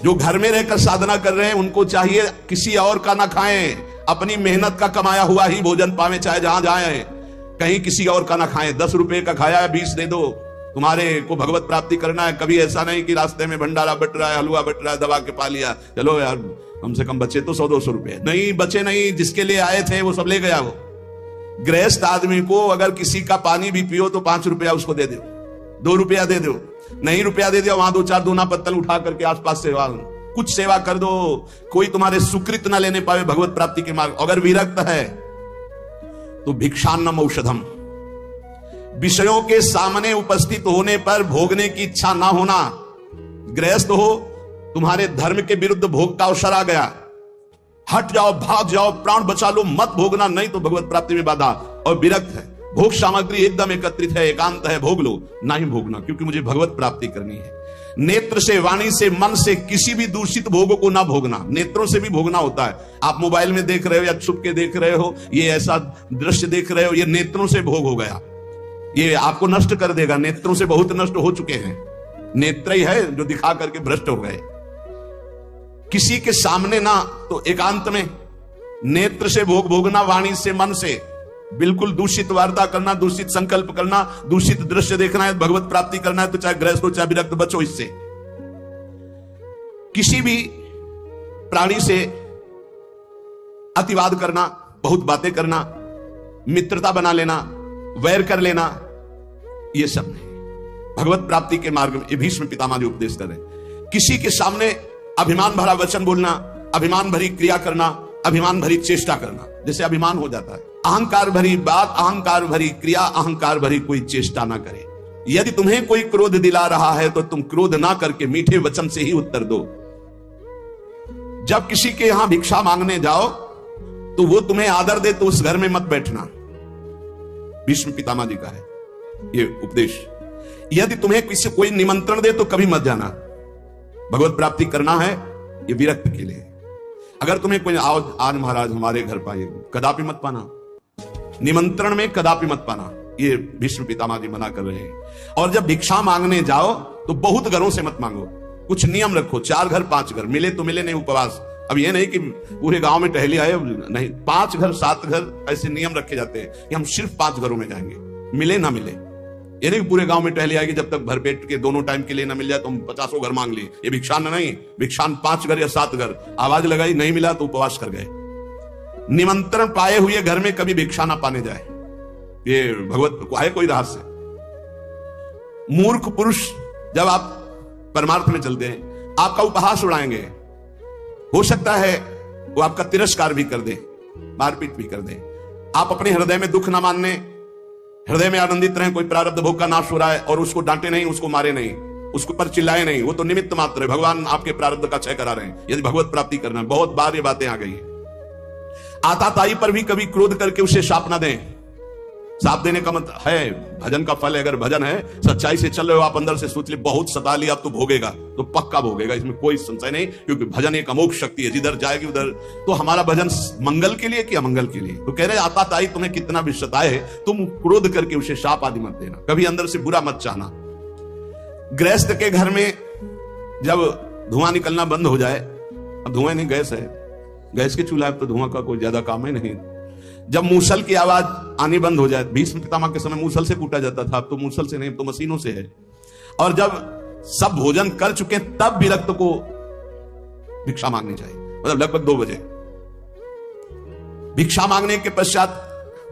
जो घर में रहकर साधना कर रहे हैं उनको चाहिए किसी और का ना खाएं, अपनी मेहनत का कमाया हुआ ही भोजन पावे, चाहे जहां जाए, कहीं किसी और का ना खाएं। 10 रुपए का खाया है 20 दे दो, तुम्हारे को भगवत प्राप्ति करना है। कभी ऐसा नहीं कि रास्ते में भंडारा बट रहा है, हलवा बट रहा है, दबा के पा लिया, चलो यार कम से कम बचे तो 100-200 रुपए। नहीं बचे, नहीं, जिसके लिए आए थे वो सब ले गया। वो गृहस्थ आदमी को अगर किसी का पानी भी पियो तो 5 रुपया उसको दे दो, 2 रुपया दे दो, नहीं रुपया दे दिया, वहां 2-4 दोना पत्तल उठा करके आसपास सेवा, कुछ सेवा कर दो। कोई तुम्हारे सुकृत ना लेने पावे भगवत प्राप्ति के मार्ग। अगर विरक्त है तो भिक्षान्नम औषधम, विषयों के सामने उपस्थित होने पर भोगने की इच्छा ना होना। गृहस्थ हो, तुम्हारे धर्म के विरुद्ध भोग का अवसर आ गया, हट जाओ, भाग जाओ, प्राण बचा लो, मत भोगना, नहीं तो भगवत प्राप्ति में बाधा। और विरक्त है, भोग सामग्री एकदम एकत्रित है, एकांत है, भोग लो, नहीं भोगना क्योंकि मुझे भगवत प्राप्ति करनी है। नेत्र से, वाणी से, मन से किसी भी दूषित भोग को ना भोगना। नेत्रों से भी भोगना होता है। आप मोबाइल में देख रहे हो या छुप के देख रहे हो, ये ऐसा दृश्य देख रहे हो, ये नेत्रों से भोग हो गया, ये आपको नष्ट कर देगा। नेत्रों से बहुत नष्ट हो चुके हैं, नेत्र ही है जो दिखा करके भ्रष्ट हो गए। किसी के सामने ना, तो एकांत में नेत्र से भोग भोगना, वाणी से, मन से बिल्कुल दूषित वार्ता करना, दूषित संकल्प करना, दूषित दृश्य देखना है, भगवत प्राप्ति करना है तो चाहे गृहस्थ हो चाहे विरक्त, बचो इससे। किसी भी प्राणी से अतिवाद करना, बहुत बातें करना, मित्रता बना लेना, वैर कर लेना, ये सब नहीं। भगवत प्राप्ति के मार्ग में भीष्म पितामह जो उपदेश कर रहे हैं, किसी के सामने अभिमान भरा वचन बोलना, अभिमान भरी क्रिया करना, अभिमान भरी चेष्टा करना, जैसे अभिमान हो जाता है। अहंकार भरी बात, अहंकार भरी क्रिया, अहंकार भरी कोई चेष्टा ना करे। यदि तुम्हें कोई क्रोध दिला रहा है तो तुम क्रोध ना करके मीठे वचन से ही उत्तर दो। जब किसी के यहां भिक्षा मांगने जाओ तो वो तुम्हें आदर दे तो उस घर में मत बैठना। भीष्म पितामह जी का है ये उपदेश। यदि तुम्हें किसी कोई निमंत्रण दे तो कभी मत जाना। भगवत प्राप्ति करना है ये विरक्त के लिए। अगर तुम्हें कोई आओ आज महाराज हमारे घर पाइए, कदापि मत पाना। निमंत्रण में कदापि मत पाना, ये भीष्म पितामह जी मना कर रहे हैं। और जब भिक्षा मांगने जाओ तो बहुत घरों से मत मांगो, कुछ नियम रखो, 4 घर 5 घर, मिले तो मिले, नहीं उपवास। अब ये नहीं कि पूरे गांव में टहली आए, नहीं, 5 घर 7 घर ऐसे नियम रखे जाते हैं कि हम सिर्फ 5 घरों में जाएंगे, मिले ना मिले। ये नहीं पूरे गांव में टहली आएगी, जब तक भरपेट के दोनों टाइम के लिए ना मिल जाए तो हम 50 घर मांग लिए। ये भिक्षान नहीं, भिक्षान 5 घर या 7 घर, आवाज लगाई नहीं मिला तो उपवास कर गए। निमंत्रण पाए हुए घर में कभी भिक्षा ना पाने जाए, ये भगवत को है कोई रहस्य। मूर्ख पुरुष जब आप परमार्थ में चलते हैं, आपका उपहास उड़ाएंगे, हो सकता है वो आपका तिरस्कार भी कर दे, मारपीट भी कर दे। आप अपने हृदय में दुख ना मानने, हृदय में आनंदित रहें। कोई प्रारब्ध भोग का नाश हो रहा है और उसको डांटे नहीं, उसको मारे नहीं, उसके पर चिल्लाए नहीं, वो तो निमित्त मात्र है। भगवान आपके प्रारब्ध का क्षय करा रहे हैं। यदि भगवत प्राप्ति करना है, बहुत बार ये बातें आ गई है। आताताई पर भी कभी क्रोध करके उसे शाप ना दें। साप देने का मतलब है भजन का फल है। अगर भजन है, सच्चाई से चल रहे हो, आप अंदर से सोच ले बहुत सता लिया, अब तो भोगेगा, तो पक्का भोगेगा, इसमें कोई संशय नहीं, क्योंकि भजन एक अमोघ शक्ति है, जिधर जाएगी उधर। तो हमारा भजन मंगल के लिए कि अमंगल के लिए? तो कह रहे आताताई तुम्हें कितना भी सताए, तुम क्रोध करके उसे शाप आदि मत देना, कभी अंदर से बुरा मत चाहना। गृहस्थ के घर में जब धुआं निकलना बंद हो जाए, अब धुआं नहीं, गैस है, गैस के चूल्हा तो धुआं का कोई ज्यादा काम ही नहीं। जब मूसल की आवाज आनी बंद हो जाए, भीष्म पितामह के समय मूसल से कूटा जाता था, अब तो मूसल से नहीं, तो मशीनों से है। और जब सब भोजन कर चुके तब विरक्त को भिक्षा मांगनी चाहिए, मतलब लगभग 2 बजे। भिक्षा मांगने के पश्चात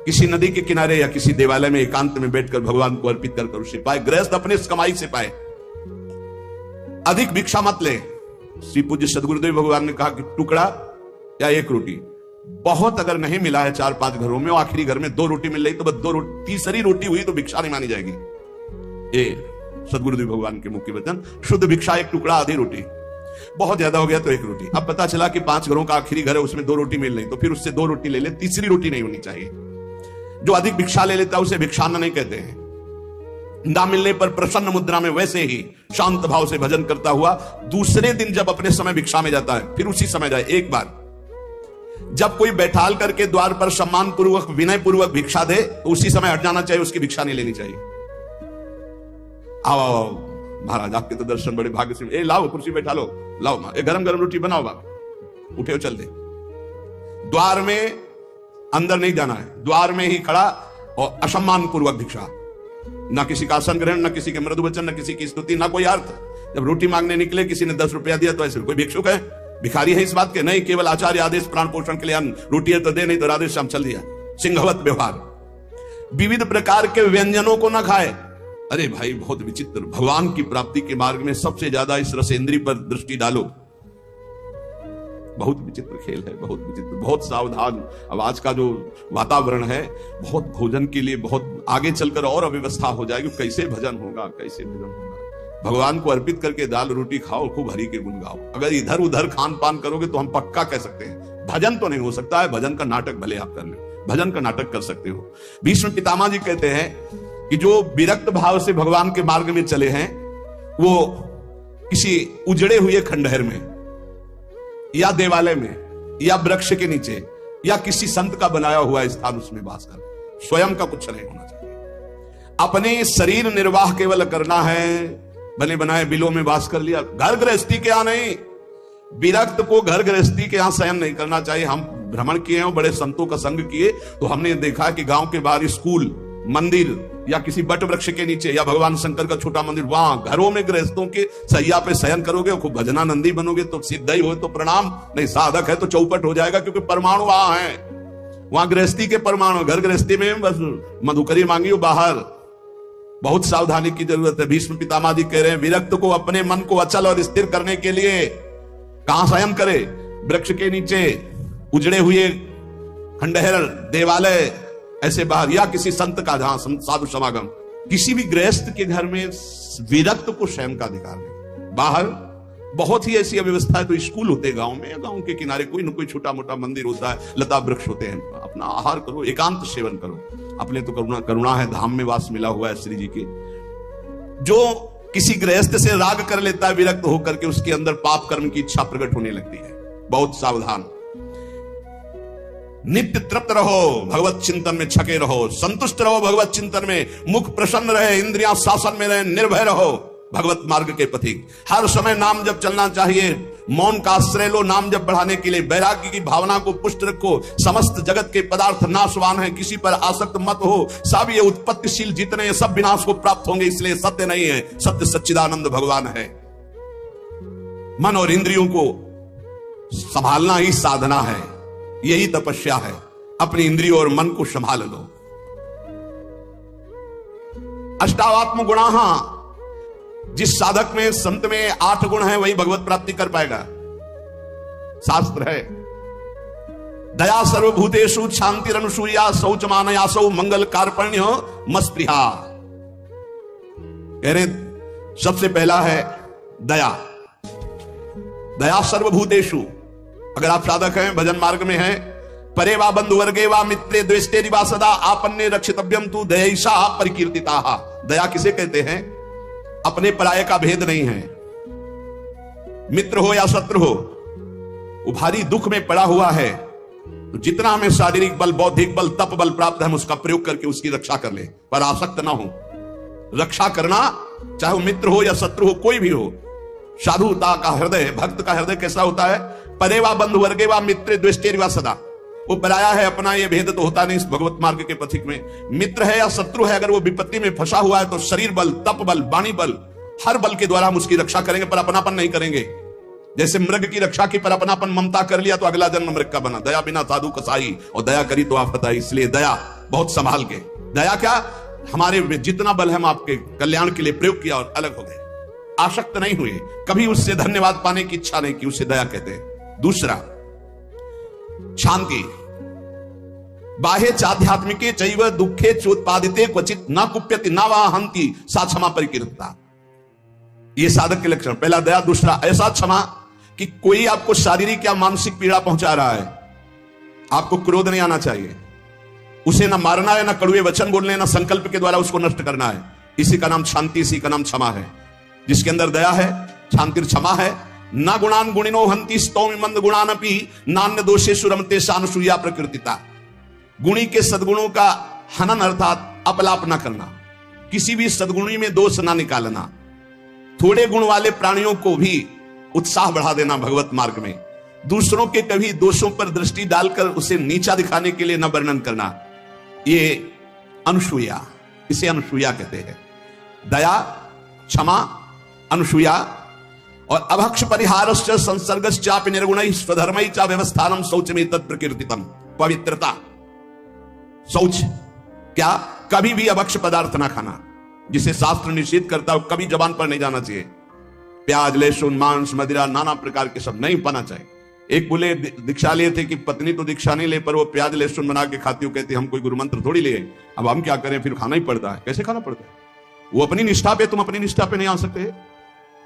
किसी नदी के किनारे या किसी देवालय में एकांत में बैठकर भगवान को अर्पित कर उसे पाए। गृहस्थ अपने कमाई से पाए, अधिक भिक्षा मत ले। श्री पूज्य सदगुरुदेव भगवान ने कहा कि टुकड़ा या 1 रोटी, बहुत अगर नहीं मिला है 4-5 घरों में, आखिरी घर में 2 रोटी मिल रही तो बस 2 रोटी, तीसरी रोटी हुई तो भिक्षा नहीं मानी जाएगी। ये सदगुरुदेव भगवान के मुख्य वचन। शुद्ध भिक्षा 1 टुकड़ा आधी रोटी, बहुत ज्यादा हो गया तो 1 रोटी। अब पता चला कि 5 घरों का आखिरी घर है, उसमें 2 रोटी मिल रही, तो फिर उससे 2 रोटी ले ले, तीसरी रोटी नहीं होनी चाहिए। जो अधिक भिक्षा ले लेता है उसे भिक्षान्न नहीं कहते हैं। ना मिलने पर प्रसन्न मुद्रा में वैसे ही शांत भाव से भजन करता हुआ दूसरे दिन जब अपने समय भिक्षा में जाता है, फिर उसी समय जाए। एक बार जब कोई बैठाल करके द्वार पर सम्मान पूर्वक विनय पूर्वक भिक्षा दे तो उसी समय हट जाना चाहिए, उसकी भिक्षा नहीं लेनी चाहिए। आओ महाराज, आपके तो दर्शन बड़े भाग्य से, लाओ कुर्सी बैठा लो, लाओ मां, गरम गरम रोटी बनाओ बाबा, उठे चल दे। द्वार में अंदर नहीं जाना है, द्वार में ही खड़ा और असम्मान पूर्वक भिक्षा, ना किसी का आसन ग्रहण, ना किसी के मृदु वचन, ना किसी की स्तुति, ना कोई अर्थ। जब रोटी मांगने निकले, किसी ने 10 रुपया दिया तो ऐसे कोई भिक्षुक है, भिखारी है इस बात के? नहीं, केवल आचार्य आदेश, प्राण पोषण के लिए अन्न, रोटी है तो दे, नहीं तो राधे श्याम चल दिया। सिंहवत व्यवहार, विविध प्रकार के व्यंजनों को ना खाए। अरे भाई बहुत विचित्र। भगवान की प्राप्ति के मार्ग में सबसे ज्यादा इस रसेंद्री पर दृष्टि डालो। बहुत विचित्र खेल है, बहुत विचित्र, बहुत सावधान। अब आज का जो वातावरण है, बहुत भोजन के लिए बहुत आगे चलकर और अव्यवस्था हो जाएगी। कैसे भजन होगा, कैसे भजन होगा? भगवान को अर्पित करके दाल रोटी खाओ, खूब हरि के गुण गाओ। अगर इधर उधर खान पान करोगे तो हम पक्का कह सकते हैं भजन तो नहीं हो सकता है। भजन का नाटक भले आप कर लो, भजन का नाटक कर सकते हो। भीष्म पितामह जी कहते हैं कि जो विरक्त भाव से भगवान के मार्ग में चले हैं, वो किसी उजड़े हुए खंडहर में या देवालय में या वृक्ष के नीचे या किसी संत का बनाया हुआ स्थान, उसमें वास कर, स्वयं का कुछ नहीं होना चाहिए। अपने शरीर निर्वाह केवल करना है। बने बनाए बिलों में वास कर लिया, घर गृहस्थी के यहां नहीं। विरक्त को घर गृहस्थी के यहां शयन नहीं करना चाहिए। हम भ्रमण किए हैं, बड़े संतों का संग किए, तो हमने देखा कि गांव के बाहर स्कूल, मंदिर या किसी बट वृक्ष के नीचे या भगवान शंकर का छोटा मंदिर, वहां घरों में गृहस्थों के सैया पे शयन करोगे और खूब भजनानंदी बनोगे तो सिद्ध ही हो तो प्रणाम, नहीं साधक है तो चौपट हो जाएगा, क्योंकि परमाणु वहां है। वहां गृहस्थी के परमाणु, घर गृहस्थी में बस मधुकरी मांगियो बाहर। बहुत सावधानी की जरूरत है। भीष्म पितामह जी कह रहे हैं, विरक्त को अपने मन को अचल और स्थिर करने के लिए कहां शयन करे? वृक्ष के नीचे, उजड़े हुए खंडहर, देवालय, ऐसे बाहर, या किसी संत का जहां साधु समागम। किसी भी गृहस्थ के घर में विरक्त को शयन का अधिकार नहीं। बाहर बहुत ही ऐसी अव्यवस्था है तो स्कूल होते हैं गांव में, या गांव के किनारे कोई न कोई छोटा मोटा मंदिर होता है, लता वृक्ष होते हैं। अपना आहार करो, एकांत सेवन करो। अपने तो करुणा है, धाम में वास मिला हुआ है श्री जी के। जो किसी गृहस्थ से राग कर लेता है विरक्त होकर के, उसके अंदर पाप कर्म की इच्छा प्रकट होने लगती है। बहुत सावधान। नित्य तृप्त रहो, भगवत चिंतन में छके रहो, संतुष्ट रहो भगवत चिंतन में, मुख प्रसन्न रहे, इंद्रियां शासन में रहे, निर्भय रहो भगवत मार्ग के पथिक। हर समय नाम जप चलना चाहिए। मौन का आश्रय लो नाम जप बढ़ाने के लिए। वैराग्य की भावना को पुष्ट रखो। समस्त जगत के पदार्थ नाशवान है, किसी पर आसक्त मत हो। सब ये उत्पत्तिशील जितने हैं सब विनाश को प्राप्त होंगे, इसलिए सत्य नहीं है, सत्य सच्चिदानंद भगवान है। मन और इंद्रियों को संभालना ही साधना है, यही तपस्या है। अपनी इंद्रियों और मन को संभाल लो। अष्टावात्म गुणाः, जिस साधक में संत में 8 गुण है वही भगवत प्राप्ति कर पाएगा। शास्त्र है, दया सर्वभूतेषु, शांतिरनुसूया, शौचमानयासौ, मंगल कार्पण्य मस्पृहा। कह रहे सबसे पहला है दया। दया सर्वभूतेषु। अगर आप साधक हैं, भजन मार्ग में हैं, परे वा बंधु वर्गे वा मित्रे द्वेष्टे वा सदा आपन्ने रक्षितव्यम तु दयैषा परिकीर्तिताः। दया किसे कहते हैं? अपने पराये का भेद नहीं है। मित्र हो या शत्रु हो, वो भारी दुख में पड़ा हुआ है, तो जितना हमें शारीरिक बल, बौद्धिक बल, तप बल प्राप्त है, हम उसका प्रयोग करके उसकी रक्षा कर ले, पर आसक्त ना हो। रक्षा करना, चाहे वो मित्र हो या शत्रु हो, कोई भी हो। साधुता का हृदय, भक्त का हृदय कैसा होता है? परे वा बंधु वर्गे वा मित्र द्वेष्टे वा सदा। वो पराया है, अपना ये भेद तो होता नहीं इस भगवत मार्ग के पथिक में। मित्र है या शत्रु है, अगर वो विपत्ति में फंसा हुआ है तो शरीर बल, तप बल, वाणी बल, हर बल के द्वारा हम उसकी रक्षा करेंगे, पर अपनापन नहीं करेंगे। जैसे मृग की रक्षा की, पर अपनापन ममता कर लिया तो अगला जन्म मृग का बना। दया बिना साधु कसाई, और दया करी तो आफत आई। इसलिए दया बहुत संभाल के। दया क्या? हमारे जितना बल है हम आपके कल्याण के लिए प्रयोग किया और अलग हो गए। आसक्त नहीं हुए, कभी उससे धन्यवाद पाने की इच्छा नहीं की, उसे दया कहते हैं। दूसरा, शांति। बाह्य चाध्यात्मिके चैव दुखे चोत्पादिते क्वचित न कुप्यति न वा हंति सा क्षमा परिकीर्तिता। ये साधक के लक्षण। पहला दया, दूसरा ऐसा क्षमा कि कोई आपको शारीरिक या मानसिक पीड़ा पहुंचा रहा है, आपको क्रोध नहीं आना चाहिए। उसे ना मारना है, ना कड़वे वचन बोलने, ना संकल्प के द्वारा उसको नष्ट करना है। इसी का नाम शांति, इसी का नाम क्षमा है। जिसके अंदर दया है, शांति, क्षमा है। ना गुणान गुणिनो हंति स्तौमि मंद गुणानपि नान्य दोषेषु रमते सानुसूया प्रकृतिता। गुणी के सद्गुणों का हनन अर्थात अपलाप न करना, किसी भी सद्गुणी में दोष ना निकालना। थोड़े गुण वाले प्राणियों को भी उत्साह बढ़ा देना भगवत मार्ग में, दूसरों के कभी दोषों पर दृष्टि डालकर उसे नीचा दिखाने के लिए न वर्णन करना, ये अनुसूया, इसे अनुसूया कहते हैं। दया, क्षमा, अनुसूया और अभक्ष परिहारश्च संसर्गश्चापि निर्गुणैः स्वधर्मैः च व्यवस्थानं शौचमें तत्प्रकीर्तितम्। पवित्रता, शौच, क्या? कभी भी अभक्ष पदार्थ ना खाना, जिसे शास्त्र निषेध करता हो कभी जबान पर नहीं जाना चाहिए। प्याज, लहसुन, मांस, मदिरा, नाना प्रकार के सब नहीं पाना चाहिए। एक बोले दीक्षा लिए थे कि पत्नी तो दीक्षा नहीं ले, पर वो प्याज लहसुन बना के खाती हो, कहती हम कोई गुरु मंत्र थोड़ी ले, अब हम क्या करें, फिर खाना ही पड़ता है। कैसे खाना पड़ता है? वो अपनी निष्ठा पे, तुम अपनी निष्ठा पे नहीं आ सकते।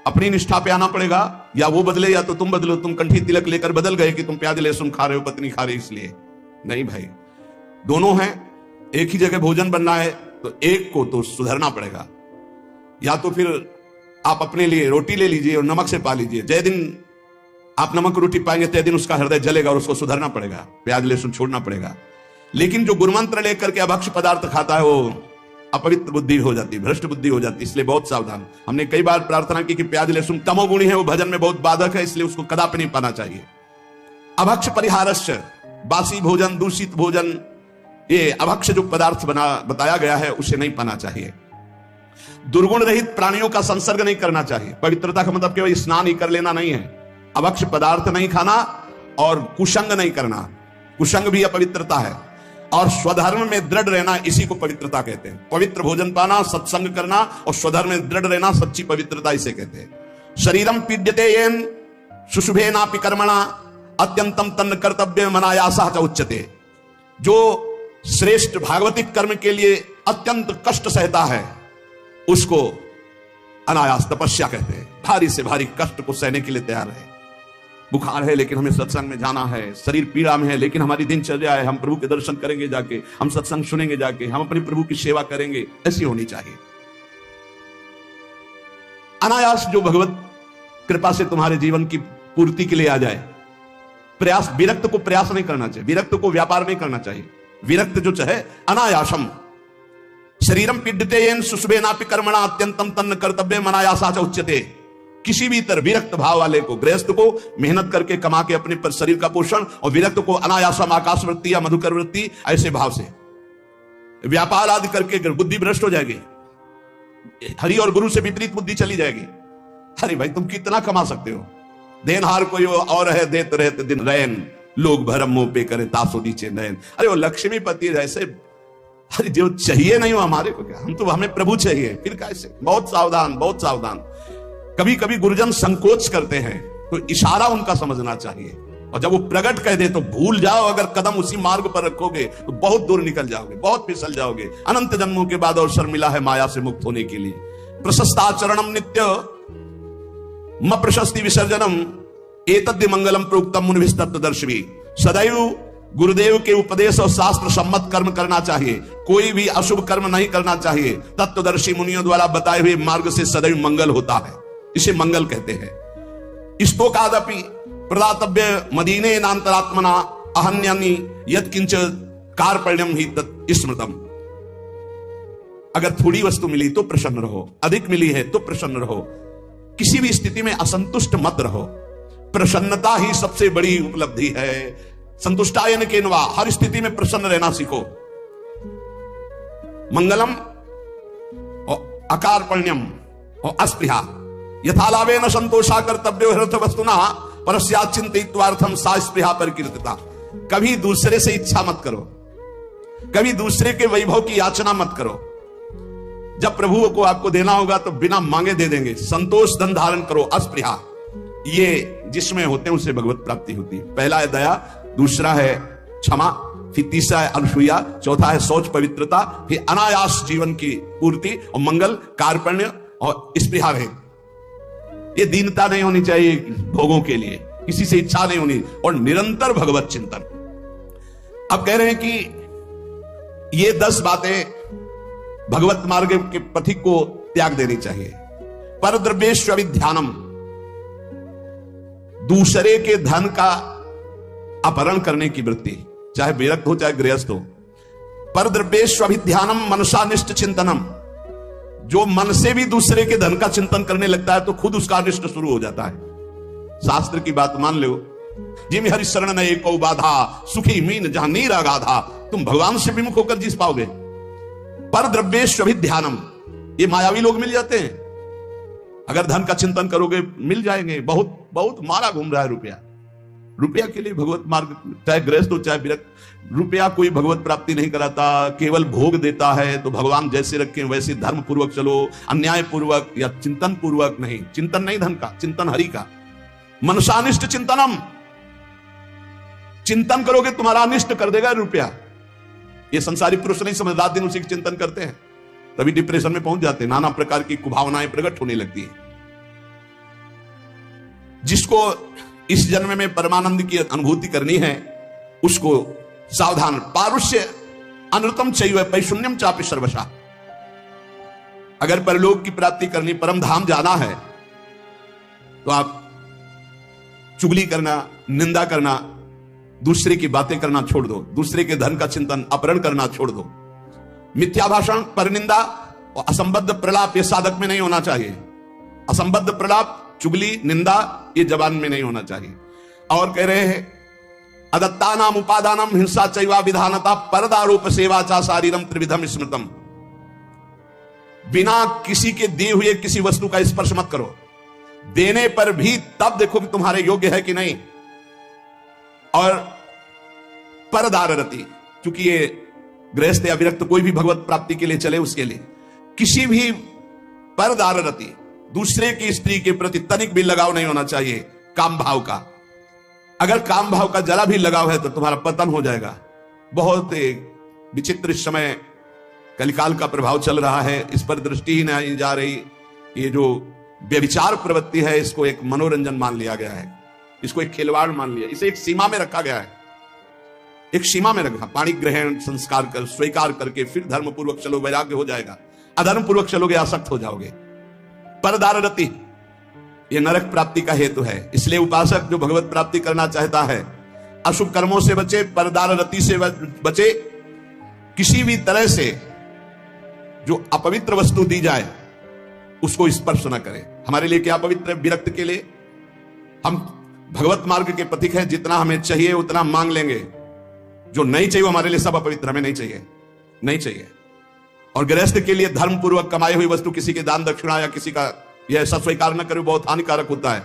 अपनी निष्ठा पे आना पड़ेगा, या वो बदले या तो तुम बदलो। तुम कंठी तिलक लेकर बदल गए कि तुम प्याज लहसुन खा रहे हो, पत्नी खा रही इसलिए नहीं भाई, दोनों हैं। एक ही जगह भोजन बनना है तो एक को तो सुधरना पड़ेगा, या तो फिर आप अपने लिए रोटी ले लीजिए और नमक से पा लीजिए। जय दिन आप नमक रोटी पाएंगे तय दिन उसका हृदय जलेगा और उसको सुधरना पड़ेगा, प्याज लहसुन छोड़ना पड़ेगा। लेकिन जो गुरुमंत्र लेकर के अभक्ष पदार्थ खाता है वो अपवित्र बुद्धि हो जाती है, भ्रष्ट बुद्धि हो जाती है, इसलिए बहुत सावधान। हमने कई बार प्रार्थना की कि प्याज लहसुन तमोगुणी है, वो भजन में बहुत बाधक है, इसलिए उसको कदापि नहीं पाना चाहिए। अभक्ष परिहारश्च, बासी भोजन, दूषित भोजन, ये अभक्ष जो पदार्थ बताया गया है उसे नहीं पाना चाहिए। दुर्गुण रहित प्राणियों का संसर्ग नहीं करना चाहिए। पवित्रता का मतलब केवल स्नान ही कर लेना नहीं है, अभक्ष पदार्थ नहीं खाना और कुसंग नहीं करना, कुसंग भी अपवित्रता है। और स्वधर्म में दृढ़ रहना, इसी को पवित्रता कहते हैं। पवित्र भोजन पाना, सत्संग करना और स्वधर्म में दृढ़ रहना सच्ची पवित्रता इसे कहते हैं। शरीरम पीड्यते येन शुशुभेनापि कर्मणा अत्यंतम तन्न कर्तव्य मनायासः च उच्यते। जो श्रेष्ठ भागवतिक कर्म के लिए अत्यंत कष्ट सहता है उसको अनायास तपस्या कहते हैं। भारी से भारी कष्ट को सहने के लिए तैयार है। बुखार है लेकिन हमें सत्संग में जाना है, शरीर पीड़ा में है लेकिन हमारी दिनचर्या है, हम प्रभु के दर्शन करेंगे जाके, हम सत्संग सुनेंगे जाके, हम अपने प्रभु की सेवा करेंगे, ऐसी होनी चाहिए। अनायास जो भगवत कृपा से तुम्हारे जीवन की पूर्ति के लिए आ जाए। प्रयास, विरक्त को प्रयास नहीं करना चाहिए, विरक्त को व्यापार नहीं करना चाहिए। विरक्त जो चाहे अनायासम। शरीरम पीड्यते येन शुशुभेनापि कर्मणा अत्यंतम तन्न कर्तव्यम अनायासा च उच्यते। किसी भी तरह विरक्त भाव वाले को, गृहस्थ को मेहनत करके कमा के अपने पर शरीर का पोषण, और विरक्त को अनायासम आकाश वृत्ति या मधुकर वृत्ति, ऐसे भाव से व्यापार आदि करके बुद्धि भ्रष्ट हो जाएगी, हरि और गुरु से विपरीत बुद्धि चली जाएगी। अरे भाई तुम कितना कमा सकते हो, देनहार कोई और है, देते रहते दिन रैन, लोग भरम मुंह पे करे तासो नीचे नयन। अरे वो लक्ष्मीपति जैसे, अरे जो चाहिए नहीं हो हमारे को क्या, हम तो हमें प्रभु चाहिए, फिर कैसे? बहुत सावधान, बहुत सावधान। कभी कभी गुरुजन संकोच करते हैं तो इशारा उनका समझना चाहिए, और जब वो प्रकट कह दे तो भूल जाओ। अगर कदम उसी मार्ग पर रखोगे तो बहुत दूर निकल जाओगे, बहुत फिसल जाओगे। अनंत जन्मों के बाद अवसर मिला है माया से मुक्त होने के लिए। प्रशस्ताचरणम नित्य म प्रशस्ति विसर्जनम एतद्य मंगलम प्रोक्तम मुनिभिस्तत्वदर्शिभी। सदैव गुरुदेव के उपदेश और शास्त्र सम्मत कर्म करना चाहिए, कोई भी अशुभ कर्म नहीं करना चाहिए। तत्वदर्शी मुनियों द्वारा बताए हुए मार्ग से सदैव मंगल होता है, इसे मंगल कहते हैं। स्तोकादपि प्रदातव्य मदीने नान्तरात्मना अहन्यानि यत्किंच कार्पण्यम ही तत् स्मृतम। अगर थोड़ी वस्तु मिली तो प्रसन्न रहो, अधिक मिली है तो प्रसन्न रहो, किसी भी स्थिति में असंतुष्ट मत रहो। प्रसन्नता ही सबसे बड़ी उपलब्धि है। संतुष्टायन केनवा, हर स्थिति में प्रसन्न रहना सीखो। मंगलम और अकार्पण्यम और अस्पृहा यथालाभे न संतोषा कर्तव्यो हृत वस्तुना परस्यात् चिंतयित्वार्थम सा स्पृहा परिकीर्तिता। कभी दूसरे से इच्छा मत करो, कभी दूसरे के वैभव की याचना मत करो। जब प्रभु को आपको देना होगा तो बिना मांगे दे देंगे। संतोष धन धारण करो, अस्पृहा, ये जिसमें होते हैं उसे भगवत प्राप्ति होती है। पहला है दया, दूसरा है क्षमा, फिर तीसरा है अनुसूया, चौथा है शौच पवित्रता, फिर अनायास जीवन की पूर्ति, और मंगल कार्पण्य और स्पृहा रहे। ये दीनता नहीं होनी चाहिए भोगों के लिए, किसी से इच्छा नहीं होनी, और निरंतर भगवत चिंतन। अब कह रहे हैं कि ये 10 बातें भगवत मार्ग के पथिक को त्याग देनी चाहिए। परद्रव्येष्वभिध्यानम, दूसरे के धन का अपहरण करने की वृत्ति, चाहे विरक्त हो चाहे गृहस्थ हो। परद्रव्येष्वभिध्यानम मनसानिष्ट चिंतनम, जो मन से भी दूसरे के धन का चिंतन करने लगता है तो खुद उसका अनिष्ट शुरू हो जाता है। शास्त्र की बात मान लो। जिम हरि शरण न एको बाधा, सुखी मीन जहां नीर अगाधा। तुम भगवान से विमुख होकर जीत पाओगे। पर द्रव्येष्वभिध्यानम, ये मायावी लोग मिल जाते हैं। अगर धन का चिंतन करोगे मिल जाएंगे। बहुत बहुत मारा घूम रहा है रुपया। रुपया के लिए भगवत मार्ग, चाहे गृहस्थ हो चाहे विरक्त, रुपया कोई भगवत प्राप्ति नहीं कराता, केवल भोग देता है। तो भगवान जैसे रखें वैसे धर्म पूर्वक चलो, अन्याय पूर्वक या चिंतन पूर्वक नहीं। चिंतन नहीं धन का, चिंतन हरि का। मनसानिष्ट चिंतनम, चिंतन करोगे तुम्हारा अनिष्ट कर देगा रुपया। ये संसारी पुरुष नहीं समझ, रात दिन उसी का चिंतन करते हैं, तभी डिप्रेशन में पहुंच जाते हैं। नाना प्रकार की कुभावनाएं प्रकट होने लगती है। जिसको इस जन्म में परमानंद की अनुभूति करनी है उसको सावधान। पारुष्य अनृतम चैव पैशून्यम चापि सर्वशा। अगर परलोक की प्राप्ति करनी, परम धाम जाना है, तो आप चुगली करना, निंदा करना, दूसरे की बातें करना छोड़ दो। दूसरे के धन का चिंतन, अपहरण करना छोड़ दो। मिथ्या भाषण, परनिंदा और असंबद्ध प्रलाप ये साधक में नहीं होना चाहिए। असंबद्ध प्रलाप, चुगली, निंदा ये जबान में नहीं होना चाहिए। और कह रहे हैं अदत्तानाम उपादानम हिंसा चैवा विधानता परदारोप सेवा चा शारीरम त्रिविधम स्मृतम। बिना किसी के दिए हुए किसी वस्तु का स्पर्श मत करो। देने पर भी तब देखो कि तुम्हारे योग्य है कि नहीं। और परदार रति, क्योंकि ये गृहस्थ या विरक्त कोई भी भगवत प्राप्ति के लिए चले, उसके लिए किसी भी परदार रति, दूसरे की स्त्री के प्रति तनिक भी लगाव नहीं होना चाहिए काम भाव का। अगर काम भाव का जरा भी लगाव है तो तुम्हारा पतन हो जाएगा। बहुत विचित्र समय कलिकाल का प्रभाव चल रहा है, इस पर दृष्टि ही नहीं जा रही। ये जो व्यभिचार प्रवृत्ति है इसको एक मनोरंजन मान लिया गया है, इसको एक खिलवाड़ मान लिया, इसे एक सीमा में रखा गया है। एक सीमा में रखा, पाणी ग्रहण संस्कार कर स्वीकार करके फिर धर्म पूर्वक चलो, वैराग्य हो जाएगा। अधर्म पूर्वक चलोगे आसक्त हो जाओगे। परदार रति ये नरक प्राप्ति का हेतु है। इसलिए उपासक जो भगवत प्राप्ति करना चाहता है अशुभ कर्मों से बचे, परदार रति से बचे। किसी भी तरह से जो अपवित्र वस्तु दी जाए उसको स्पर्श न करे। हमारे लिए क्या पवित्र, विरक्त के लिए हम भगवत मार्ग के पथिक हैं। जितना हमें चाहिए उतना मांग लेंगे, जो नहीं चाहिए वो हमारे लिए सब अपवित्र, हमें नहीं चाहिए, नहीं चाहिए। और गृहस्थ के लिए धर्म पूर्वक कमाई हुई वस्तु किसी के दान दक्षिणा या किसी का यह ऐसा स्वीकार न करे, बहुत हानिकारक होता है।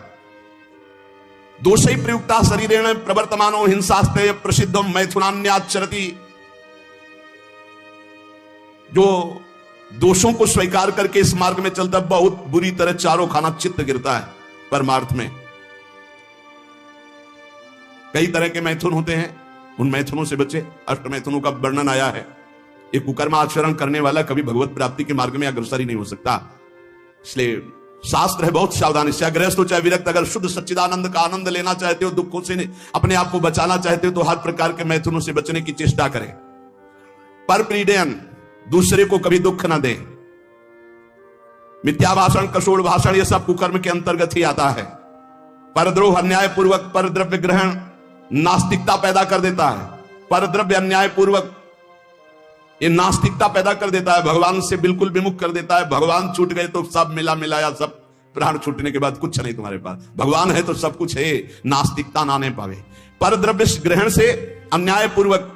दोषै प्रयुक्ता शरीरेण प्रवर्तमानो हिंसास्ते प्रसिद्धम मैथुनान्याचरति। जो दोषों को स्वीकार करके इस मार्ग में चलता बहुत बुरी तरह चारों खाना चित्त गिरता है परमार्थ में। कई तरह के मैथुन होते हैं, उन मैथुनों से बचे। अष्ट मैथुनों का वर्णन आया है। एक कुकर्म आचरण करने वाला कभी भगवत प्राप्ति के मार्ग में अग्रसर ही नहीं हो सकता। इसलिए शास्त्र है बहुत सावधानी से। गृहस्थ हो चाहे विरक्त, अगर शुद्ध सच्चिदानंद का आनंद लेना चाहते हो, दुखों से अपने आप को बचाना चाहते हो, तो हर प्रकार के मैथुनों से बचने की चेष्टा करें। पर पीड़न, दूसरे को कभी दुख ना दे। मिथ्या भाषण, कशोड़ भाषण, यह सब कुकर्म के अंतर्गत ही आता है। परद्रोह, अन्याय पूर्वक पर द्रव्य ग्रहण नास्तिकता पैदा कर देता है। पर द्रव्य अन्याय पूर्वक ये नास्तिकता पैदा कर देता है, भगवान से बिल्कुल विमुख कर देता है। भगवान छूट गए तो सब मिला मिलाया, सब प्राण छूटने के बाद कुछ नहीं तुम्हारे पास। भगवान है तो सब कुछ है, नास्तिकता ना ने पावे। पर द्रव्य ग्रहण से अन्याय पूर्वक,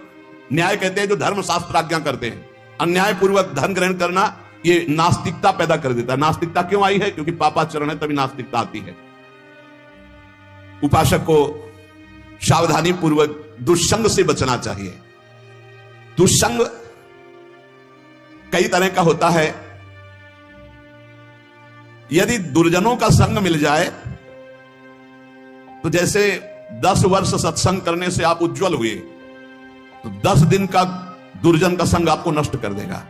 न्याय कहते हैं जो धर्म शास्त्र आज्ञा करते हैं, अन्याय पूर्वक धन ग्रहण करना ये नास्तिकता पैदा कर देता है। नास्तिकता क्यों आई है? क्योंकि पापाचरण है, तभी नास्तिकता आती है। उपासक को सावधानी पूर्वक दुष्संग से बचना चाहिए। दुष्संग कई तरह का होता है। यदि दुर्जनों का संग मिल जाए तो जैसे 10 वर्ष सत्संग करने से आप उज्जवल हुए, तो 10 दिन का दुर्जन का संग आपको नष्ट कर देगा।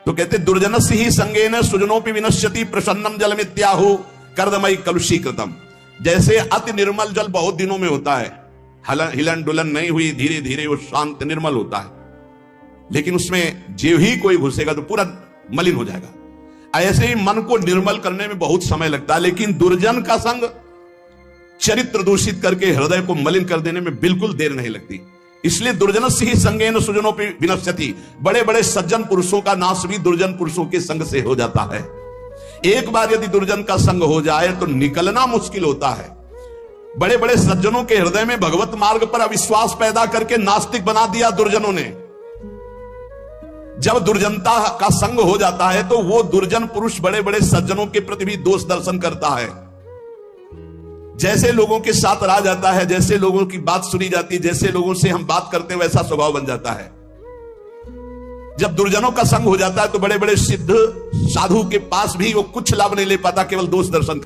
तो कहते दुर्जनस्य ही संगेन सुजनोपि विनश्यति प्रसन्नम जलमित्याहु कर्दमयि कलुषीकृतम। जैसे अति निर्मल जल बहुत दिनों में होता है, हिलन डुलन नहीं हुई, धीरे धीरे वो शांत निर्मल होता है, लेकिन उसमें जो ही कोई घुसेगा तो पूरा मलिन हो जाएगा। ऐसे ही मन को निर्मल करने में बहुत समय लगता है, लेकिन दुर्जन का संग चरित्र दूषित करके हृदय को मलिन कर देने में बिल्कुल देर नहीं लगती। इसलिए दुर्जनस्य ही संगेन सुजनोपि विनश्यति। बड़े बड़े सज्जन पुरुषों का नाश भी दुर्जन पुरुषों के संग से हो जाता है। एक बार यदि दुर्जन का संग हो जाए तो निकलना मुश्किल होता है। बड़े बड़े सज्जनों के हृदय में भगवत मार्ग पर अविश्वास पैदा करके नास्तिक बना दिया दुर्जनों ने। जब दुर्जनता का संग हो जाता है तो वो दुर्जन पुरुष बड़े बड़े सज्जनों के प्रति भी दोष दर्शन करता है। जैसे लोगों के साथ रहा जाता है, जैसे लोगों की बात सुनी जाती है, जैसे लोगों से हम बात करते हैं, वैसा स्वभाव बन जाता है। जब दुर्जनों का संग हो जाता है तो बड़े बड़े सिद्ध साधु के पास भी वो कुछ लाभ नहीं ले पाता, केवल दोष दर्शन।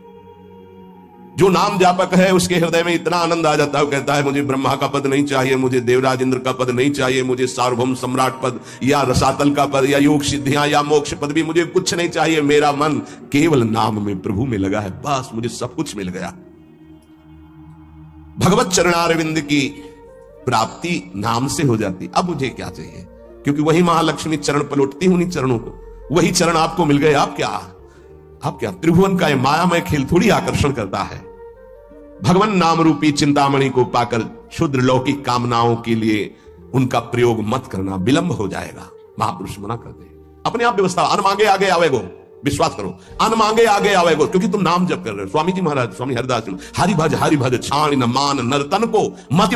जो नाम जापक है उसके हृदय में इतना आनंद आ जाता है, वो कहता है मुझे ब्रह्मा का पद नहीं चाहिए, मुझे देवराज इंद्र का पद नहीं चाहिए, मुझे सार्वभौम सम्राट पद या रसातल का पद या योग सिद्धियां या मोक्ष पद भी मुझे कुछ नहीं चाहिए। मेरा मन केवल नाम में, प्रभु में लगा है, बस मुझे सब कुछ मिल गया। भगवत चरणारविंद की प्राप्ति नाम से हो जाती। अब मुझे क्या चाहिए, क्योंकि वही महालक्ष्मी चरण पलटती हूं उन्हीं चरणों को, वही चरण आपको मिल गए। आप क्या त्रिभुवन का मायामय खेल थोड़ी आकर्षण करता है। भगवान नाम रूपी चिंतामणि को पाकर क्षुद्र लौकिक कामनाओं के लिए उनका प्रयोग मत करना, विलंब हो जाएगा। महापुरुष मना कर दे। अपने आप व्यवस्था, अन मांगे आगे आवेगो, विश्वास करो, अन मांगे आगे आवेगो, क्योंकि तुम नाम जप कर रहे हो। स्वामी जी महाराज, स्वामी हरिदास जी, हरि भज छाण न मान नर्तन को, मति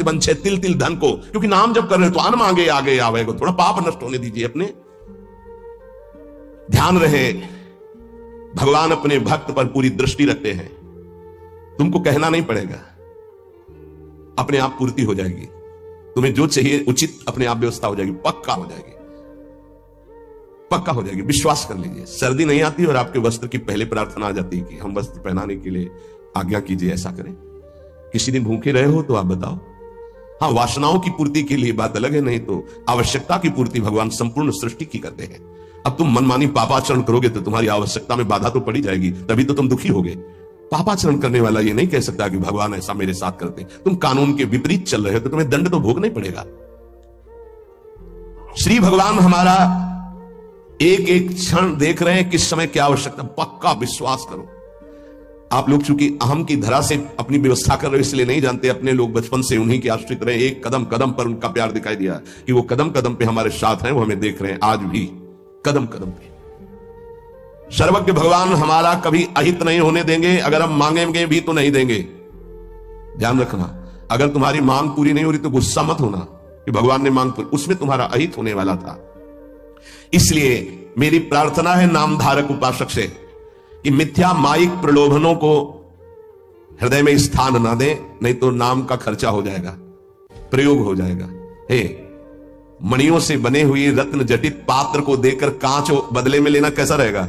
बंछे तिल तिल धन को, क्योंकि नाम जप कर रहे हो तो अन मांगे आगे आवेगो। थोड़ा पाप नष्ट होने दीजिए अपने। ध्यान रहे, भगवान अपने भक्त पर पूरी दृष्टि रखते हैं। तुमको कहना नहीं पड़ेगा, अपने आप पूर्ति हो जाएगी। तुम्हें जो चाहिए उचित अपने आप व्यवस्था हो जाएगी, पक्का हो जाएगी, पक्का हो जाएगी। विश्वास कर लीजिए। सर्दी नहीं आती और आपके वस्त्र की पहले प्रार्थना आ जाती है कि हम वस्त्र पहनाने के लिए आज्ञा कीजिए, ऐसा करें। किसी दिन भूखे रहे हो तो आप बताओ। हाँ, वासनाओं की पूर्ति के लिए बात अलग है, नहीं तो आवश्यकता की पूर्ति भगवान संपूर्ण सृष्टि की करते हैं। अब तुम मनमानी पापाचरण करोगे तो तुम्हारी आवश्यकता में बाधा तो पड़ी जाएगी, तभी तो तुम दुखी होगे। पापाचरण करने वाला ये नहीं कह सकता कि भगवान ऐसा मेरे साथ करते। तुम कानून के विपरीत चल रहे हो तो तुम्हें दंड तो भोगना ही पड़ेगा। श्री भगवान हमारा एक एक क्षण देख रहे हैं, किस समय क्या आवश्यकता। पक्का विश्वास करो। आप लोग चूंकि अहम की धरा से अपनी व्यवस्था कर रहे हो इसलिए नहीं जानते, अपने लोग बचपन से उन्हीं के आश्रित रहे। एक कदम कदम पर उनका प्यार दिखाई दिया कि वो कदम कदम पे हमारे साथ हैं, वो हमें देख रहे हैं आज भी, कदम कदम पे। सर्वज्ञ भगवान हमारा कभी अहित नहीं होने देंगे। अगर हम मांगेंगे भी तो नहीं देंगे। ध्यान रखना, अगर तुम्हारी मांग पूरी नहीं हो रही तो गुस्सा मत होना कि भगवान ने मांग पूरी, उसमें तुम्हारा अहित होने वाला था। इसलिए मेरी प्रार्थना है नामधारक उपासक से कि मिथ्या माइक प्रलोभनों को हृदय में स्थान ना दे, नहीं तो नाम का खर्चा हो जाएगा, प्रयोग हो जाएगा। हे, मणियों से बने हुई रत्न जटित पात्र को देकर कांच बदले में लेना कैसा रहेगा?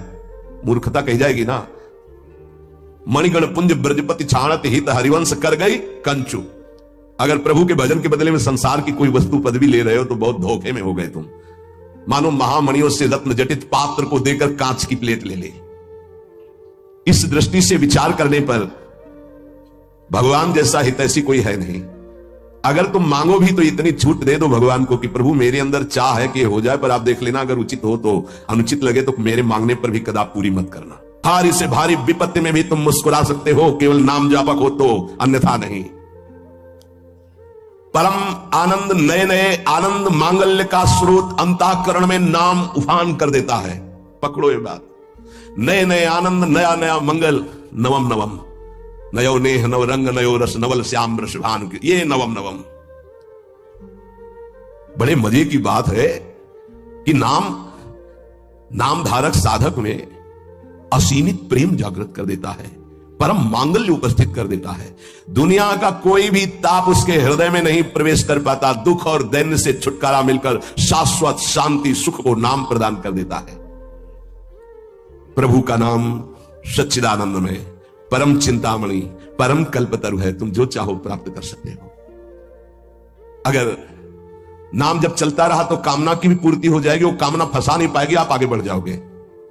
मूर्खता कही जाएगी ना। मणिगण पुंज ब्रजपति छाणत हित हरिवंश कर गई कंचु। अगर प्रभु के भजन के बदले में संसार की कोई वस्तु पदवी ले रहे हो तो बहुत धोखे में हो गए तुम। मानो महामणियों से रत्न जटित पात्र को देकर कांच की प्लेट ले ले। इस दृष्टि से विचार करने पर भगवान जैसा हितैषी कोई है नहीं। अगर तुम मांगो भी तो इतनी छूट दे दो भगवान को कि प्रभु मेरे अंदर चाह है कि हो जाए, पर आप देख लेना अगर उचित हो तो, अनुचित लगे तो मेरे मांगने पर भी कदापि पूरी मत करना। भारी से भारी विपत्ति में भी तुम मुस्कुरा सकते हो, केवल नाम जापक हो तो, अन्यथा नहीं। परम आनंद, नए नए आनंद मांगल्य का स्रोत अंतःकरण में नाम उफान कर देता है। पकड़ो ये बात। नए नए आनंद, नया नया मंगल, नवम नवम, नयो नेह नव रंग नयो रस नवल श्याम वृषभान, ये नवम नवम। बड़े मजे की बात है कि नाम धारक साधक में असीमित प्रेम जागृत कर देता है, परम मांगल्य उपस्थित कर देता है। दुनिया का कोई भी ताप उसके हृदय में नहीं प्रवेश कर पाता। दुख और दैन्य से छुटकारा मिलकर शाश्वत शांति सुख को नाम प्रदान कर देता है। प्रभु का नाम सच्चिदानंद में परम चिंतामणि, परम कल्पतरु है। तुम जो चाहो प्राप्त कर सकते हो। अगर नाम जब चलता रहा तो कामना की भी पूर्ति हो जाएगी। वो कामना फंसा नहीं पाएगी, आप आगे बढ़ जाओगे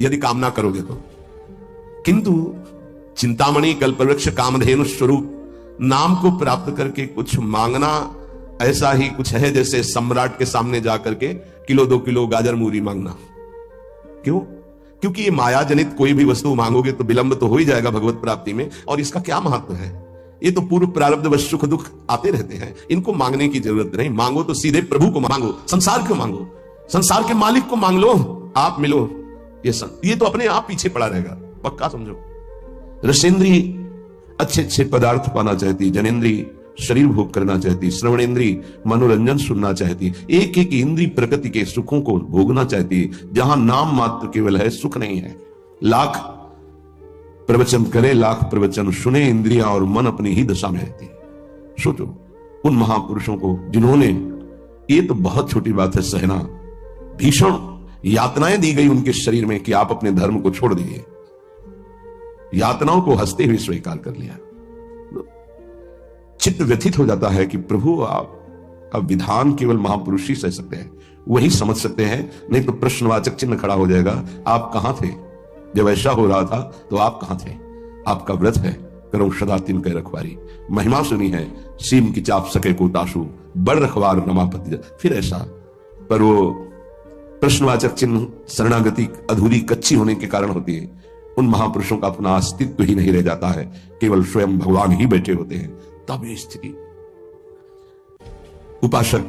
यदि कामना करोगे तो। किंतु चिंतामणि कल्पवृक्ष कामधेनु स्वरूप नाम को प्राप्त करके कुछ मांगना ऐसा ही कुछ है जैसे सम्राट के सामने जाकर के किलो 2 किलो गाजर मूरी मांगना। क्यों? क्योंकि ये माया जनित कोई भी वस्तु मांगोगे तो विलंब तो हो ही जाएगा भगवत प्राप्ति में। और इसका क्या महत्व है? ये तो पूर्व प्रारब्ध व सुख दुख आते रहते हैं, इनको मांगने की जरूरत नहीं। मांगो तो सीधे प्रभु को मांगो, संसार को मांगो, संसार के मालिक को मांग लो, आप मिलो। ये तो अपने आप पीछे पड़ा रहेगा, पक्का समझो। ऋषेंद्री अच्छे अच्छे पदार्थ पाना चाहती, जनेन्द्री शरीर भोग करना चाहती, श्रवणेन्द्री मनोरंजन सुनना चाहती, एक एक इंद्री प्रकृति के सुखों को भोगना चाहती। जहां नाम मात्र केवल है, सुख नहीं है। लाख प्रवचन करे, लाख प्रवचन सुने, इंद्रियां और मन अपनी ही दशा में रहती। सोचो उन महापुरुषों को जिन्होंने, ये तो बहुत छोटी बात है सहना, भीषण यातनाएं दी गई उनके शरीर में कि आप अपने धर्म को छोड़ दीजिए, यातनाओं को हंसते हुए स्वीकार कर लिया। चित्त व्यथित हो जाता है कि प्रभु आपका विधान केवल महापुरुष ही सह सकते हैं, वही समझ सकते हैं, नहीं तो प्रश्नवाचक चिन्ह खड़ा हो जाएगा। आप कहां थे जब ऐसा हो रहा था? तो आप कहां थे? आपका व्रत है, करो सदा तिनके रखवारी, महिमा सुनी है, सीम की चाप सके को ताशु, बड़ रखवार रमापति। फिर ऐसा, पर वो प्रश्नवाचक चिन्ह शरणागति अधूरी कच्ची होने के कारण होती है। उन महापुरुषों का अपना अस्तित्व ही नहीं रह जाता है, केवल स्वयं भगवान ही बैठे होते हैं। तब ये स्थिति, उपासक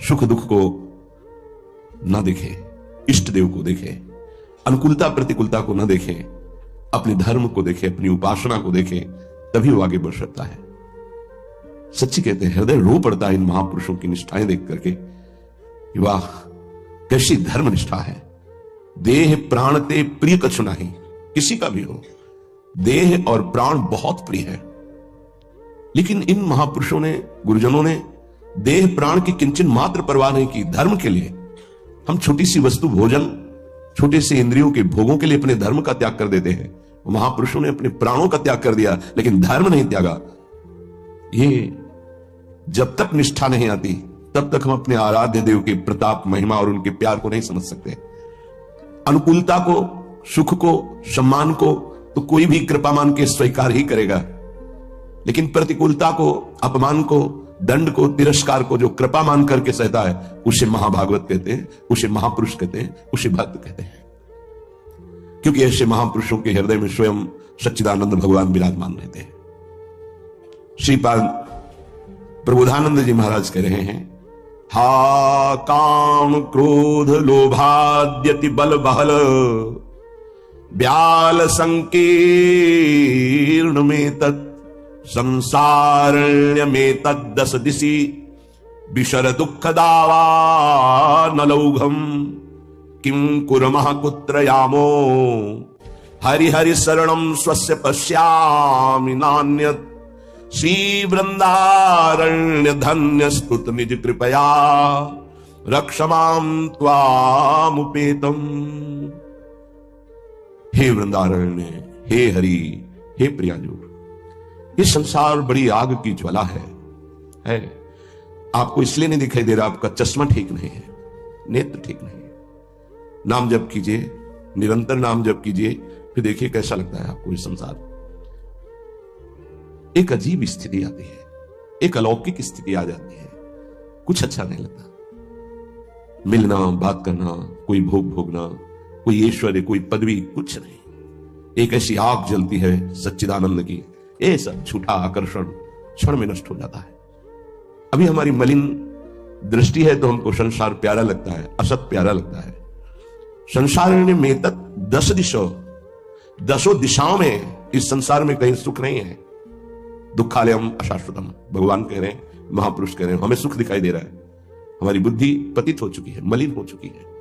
सुख दुख को न देखे, इष्ट देव को देखे, अनुकूलता प्रतिकूलता को न देखे, अपने धर्म को देखे, अपनी उपासना को देखे, तभी वो आगे बढ़ सकता है। सच्ची कहते हैं, हृदय रो पड़ता है इन महापुरुषों की निष्ठाएं देख करके। वाह, कैसी धर्म निष्ठा है। देह प्राण ते प्रिय कछु नहीं, किसी का भी हो, देह और प्राण बहुत प्रिय है। लेकिन इन महापुरुषों ने, गुरुजनों ने देह प्राण की किंचन मात्र परवाह नहीं की। धर्म के लिए हम छोटी सी वस्तु भोजन, छोटे से इंद्रियों के भोगों के लिए अपने धर्म का त्याग कर देते हैं। महापुरुषों ने अपने प्राणों का त्याग कर दिया, लेकिन धर्म नहीं त्यागा। ये जब तक निष्ठा नहीं आती, तब तक हम अपने आराध्य देव के प्रताप, महिमा और उनके प्यार को नहीं समझ सकते। अनुकूलता को, सुख को, सम्मान को तो कोई भी कृपा मान के स्वीकार ही करेगा, लेकिन प्रतिकूलता को, अपमान को, दंड को, तिरस्कार को जो कृपा मान करके सहता है, उसे महाभागवत कहते हैं, उसे महापुरुष कहते हैं, उसे भक्त कहते हैं। क्योंकि ऐसे महापुरुषों के हृदय में स्वयं सच्चिदानंद भगवान विराजमान रहते हैं। श्रीपाद प्रबोधानंद जी महाराज कह रहे हैं, हा काम क्रोध लोभाद्यति बल बहल, ब्याल संकीर्ण में तत् संसारण्य में तद्दस दिशि, विशर दुख दावा नलौघम, किं कुर्मः कुत्र यामो, हरि हरि शरणं स्वस्य पश्यामि नान्यत्, श्री वृंदारण्य धन्य स्तुत निज कृपया, रक्षमां त्वामुपेतम। हे वृंदारण्य, हे हरि, हे प्रियाजू, ये संसार बड़ी आग की ज्वाला है। आपको इसलिए नहीं दिखाई दे रहा, आपका चश्मा ठीक नहीं है, नेत्र ठीक नहीं है। नाम जप कीजिए, निरंतर नाम जप कीजिए, फिर देखिए कैसा लगता है आपको ये संसार। एक अजीब स्थिति आती है, एक अलौकिक स्थिति आ जाती है, कुछ अच्छा नहीं लगता। मिलना, बात करना, कोई भोग भोगना, कोई ऐश्वर्य, कोई पदवी, कुछ नहीं। एक ऐसी आग जलती है सच्चिदानंद की, ये सब झूठा आकर्षण क्षण में नष्ट हो जाता है। अभी हमारी मलिन दृष्टि है तो हमको संसार प्यारा लगता है, असत प्यारा लगता है। संसार में तक 10 दिशों, 10 दिशाओं में इस संसार में कहीं सुख नहीं है। दुखालयम अशाश्वतम, भगवान कह रहे हैं, महापुरुष कह रहे हैं, हमें सुख दिखाई दे रहा है। हमारी बुद्धि पतित हो चुकी है, मलिन हो चुकी है।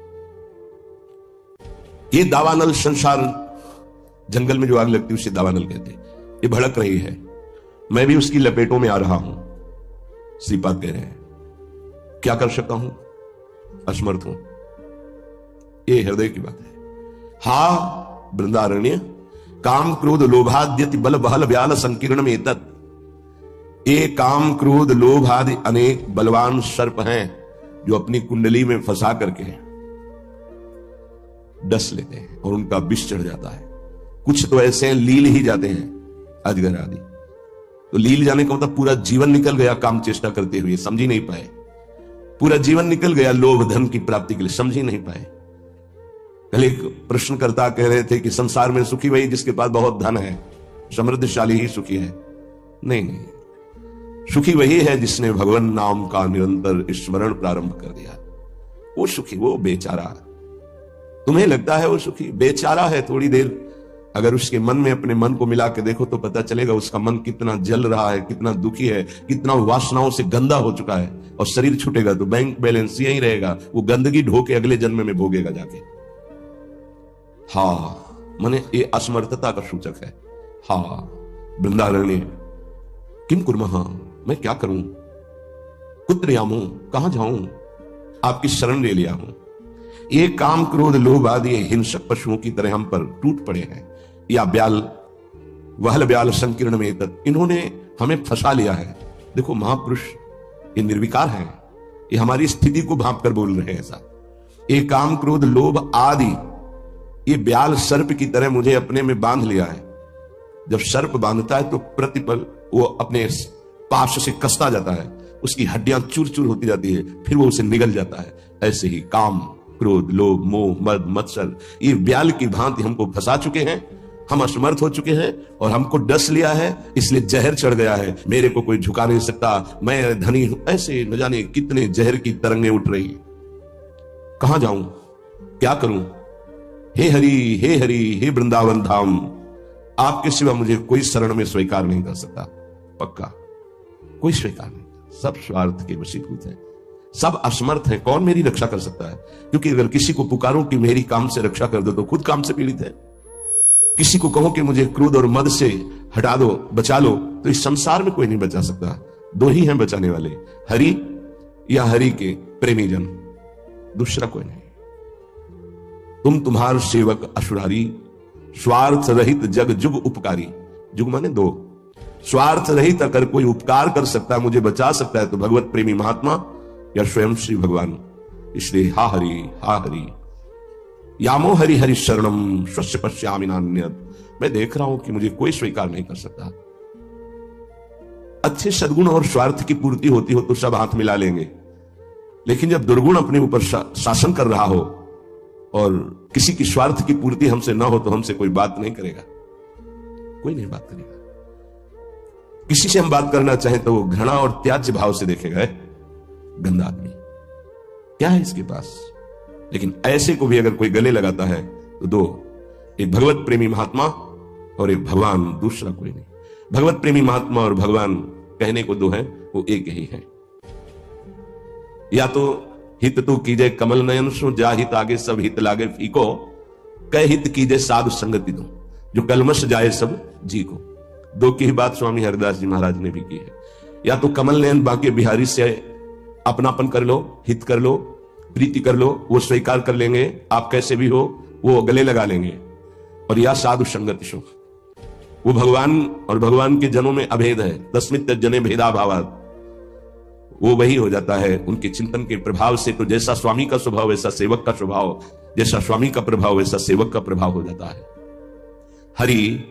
ये दावानल संसार, जंगल में जो आग लगती है उसे दावानल कहते हैं। ये भड़क रही है, मैं भी उसकी लपेटों में आ रहा हूं। श्रीपाद कह रहे हैं, क्या कर सकता हूं? असमर्थ हूं। ये हृदय की बात है। हा वृंदारण्य, काम क्रोध लोभाद्यति बल बहल व्याल संकीर्ण में तत्। ये काम क्रोध लोभ आदि अनेक बलवान सर्प हैं जो अपनी कुंडली में फंसा करके डस लेते हैं और उनका विष चढ़ जाता है। कुछ तो ऐसे हैं लील ही जाते हैं, अजगर आदि। तो लील जाने का मतलब पूरा जीवन निकल गया काम चेष्टा करते हुए, समझ ही नहीं पाए। पूरा जीवन निकल गया लोभ धन की प्राप्ति के लिए, समझ ही नहीं पाए। कल एक प्रश्नकर्ता कह रहे थे कि संसार में सुखी वही जिसके पास बहुत धन है, समृद्धशाली ही सुखी है। नहीं नहीं, सुखी वही है जिसने भगवान नाम का निरंतर स्मरण प्रारंभ कर दिया। वो सुखी, वो बेचारा। तुम्हें लगता है वो सुखी, बेचारा है। थोड़ी देर अगर उसके मन में अपने मन को मिला के देखो तो पता चलेगा उसका मन कितना जल रहा है, कितना दुखी है, कितना वासनाओं से गंदा हो चुका है। और शरीर छूटेगा तो बैंक बैलेंस यही रहेगा, वो गंदगी ढो के अगले जन्म में भोगेगा जाके। हाँ, माने ये असमर्थता का सूचक है। हाँ, वृंदारण्य किम कुर्मः, मैं क्या करूं, कुत्र यामो, कहां जाऊं, आपकी शरण ले लिया हूं। ये काम क्रोध लोभ आदि हिंसक पशुओं की तरह हम पर टूट पड़े हैं, या ब्याल वहल ब्याल संकीर्ण में तत्, इन्होंने हमें फंसा लिया है। देखो महापुरुष ये निर्विकार हैं, ये हमारी स्थिति को भांप कर बोल रहे हैं ऐसा। ये काम क्रोध लोभ आदि ये ब्याल सर्प की तरह मुझे अपने में बांध लिया है। जब सर्प बांधता है तो प्रतिपल वो अपने पाश से कसता जाता है, उसकी हड्डियां चूर चूर होती जाती है, फिर वो उसे निगल जाता है। ऐसे ही काम क्रोध लोभ मोह मद मत्सर ये ब्याल की भांति हमको फंसा चुके हैं, हम असमर्थ हो चुके हैं और हमको डस लिया है, इसलिए जहर चढ़ गया है। मेरे को कोई झुका नहीं सकता, मैं धनी हूं, ऐसे न जाने कितने जहर की तरंगें उठ रही। कहां जाऊं, क्या करूं, हे हरि हे वृंदावन धाम, आपके सिवा मुझे कोई शरण में स्वीकार नहीं कर सकता। पक्का कोई स्वीकार नहीं, सब स्वार्थ के वशीभूत हैं, सब असमर्थ हैं। कौन मेरी रक्षा कर सकता है? क्योंकि अगर किसी को पुकारूं कि मेरी काम से रक्षा कर दो तो खुद काम से पीड़ित है। किसी को कहो कि मुझे क्रोध और मद से हटा दो, बचा लो, तो इस संसार में कोई नहीं बचा सकता। दो ही हैं बचाने वाले, हरि या हरि के प्रेमी जन, दूसरा कोई नहीं। तुम तुम्हार सेवक असुरारी, स्वार्थ रहित जग जुग उपकारी। जुग माने दो, स्वार्थ रहित अगर कोई उपकार कर सकता है, मुझे बचा सकता है, तो भगवत प्रेमी महात्मा या स्वयं श्री भगवान। इसलिए हा हरि यामो हरि हरि शरणम स्वस्य पश्यामि नान्यत्। मैं देख रहा हूं कि मुझे कोई स्वीकार नहीं कर सकता। अच्छे सद्गुण और स्वार्थ की पूर्ति होती हो तो सब हाथ मिला लेंगे, लेकिन जब दुर्गुण अपने ऊपर शासन कर रहा हो और किसी की स्वार्थ की पूर्ति हमसे ना हो तो हमसे कोई बात नहीं करेगा, कोई नहीं बात करेगा। किसी से हम बात करना चाहें तो वो घृणा और त्याज्य भाव से देखेगा, गंदा आदमी, क्या है इसके पास। लेकिन ऐसे को भी अगर कोई गले लगाता है तो दो, एक भगवत प्रेमी महात्मा और एक भगवान, दूसरा कोई नहीं। भगवत प्रेमी महात्मा और भगवान कहने को दो हैं, वो एक ही है। या तो हित तो कीजे कमल नयन सो, जा हित आगे सब हित लागे फीको, कह हित कीजे साधु संगति दो, जो कलमश जाए सब जी को। दो की ही बात स्वामी हरिदास जी महाराज ने भी की है। या तो कमल नयन बांके बिहारी से अपनापन कर लो, हित कर लो, प्रीति कर लो, वो स्वीकार कर लेंगे, आप कैसे भी हो वो गले लगा लेंगे। और या साधु संगति शो, वो भगवान और भगवान के जनों में अभेद है, तस्मित् जने भेदा भावात्, वो वही हो जाता है उनके चिंतन के प्रभाव से। तो जैसा स्वामी का स्वभाव वैसा सेवक का स्वभाव, जैसा स्वामी का प्रभाव वैसा सेवक का प्रभाव हो जाता है। हरि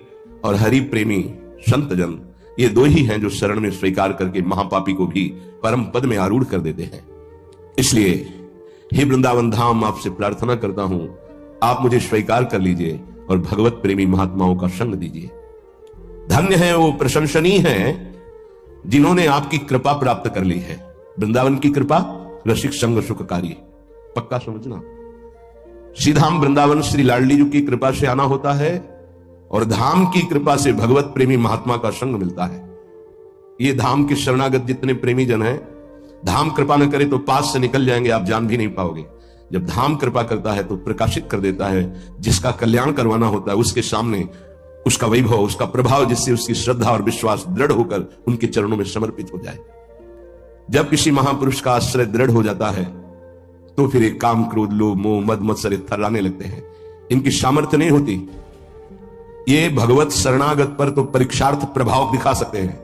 और हरि प्रेमी संत जन, ये दो ही हैं जो शरण में स्वीकार करके महापापी को भी परम पद में आरूढ़ कर देते हैं। इसलिए हे वृंदावन धाम, आपसे प्रार्थना करता हूं, आप मुझे स्वीकार कर लीजिए और भगवत प्रेमी महात्माओं का संग दीजिए। धन्य है वो, प्रशंसनीय है जिन्होंने आपकी कृपा प्राप्त कर ली है। वृंदावन की कृपा रसिक संग सुखकारी, पक्का समझना। सीधाम वृंदावन श्री लाडली जी की कृपा से आना होता है और धाम की कृपा से भगवत प्रेमी महात्मा का संग मिलता है। ये धाम के शरणागत जितने प्रेमी जन हैं, धाम कृपा न करे तो पास से निकल जाएंगे, आप जान भी नहीं पाओगे। जब धाम कृपा करता है तो प्रकाशित कर देता है, जिसका कल्याण करवाना होता है उसके सामने उसका वैभव, उसका प्रभाव, जिससे उसकी श्रद्धा और विश्वास दृढ़ होकर उनके चरणों में समर्पित हो जाए। जब किसी महापुरुष का आश्रय दृढ़ हो जाता है तो फिर एक काम क्रोध लोभ मोह मद मत्सर थर्राने लगते हैं, इनकी सामर्थ्य नहीं होती। ये भगवत शरणागत पर तो परीक्षार्थ प्रभाव दिखा सकते हैं,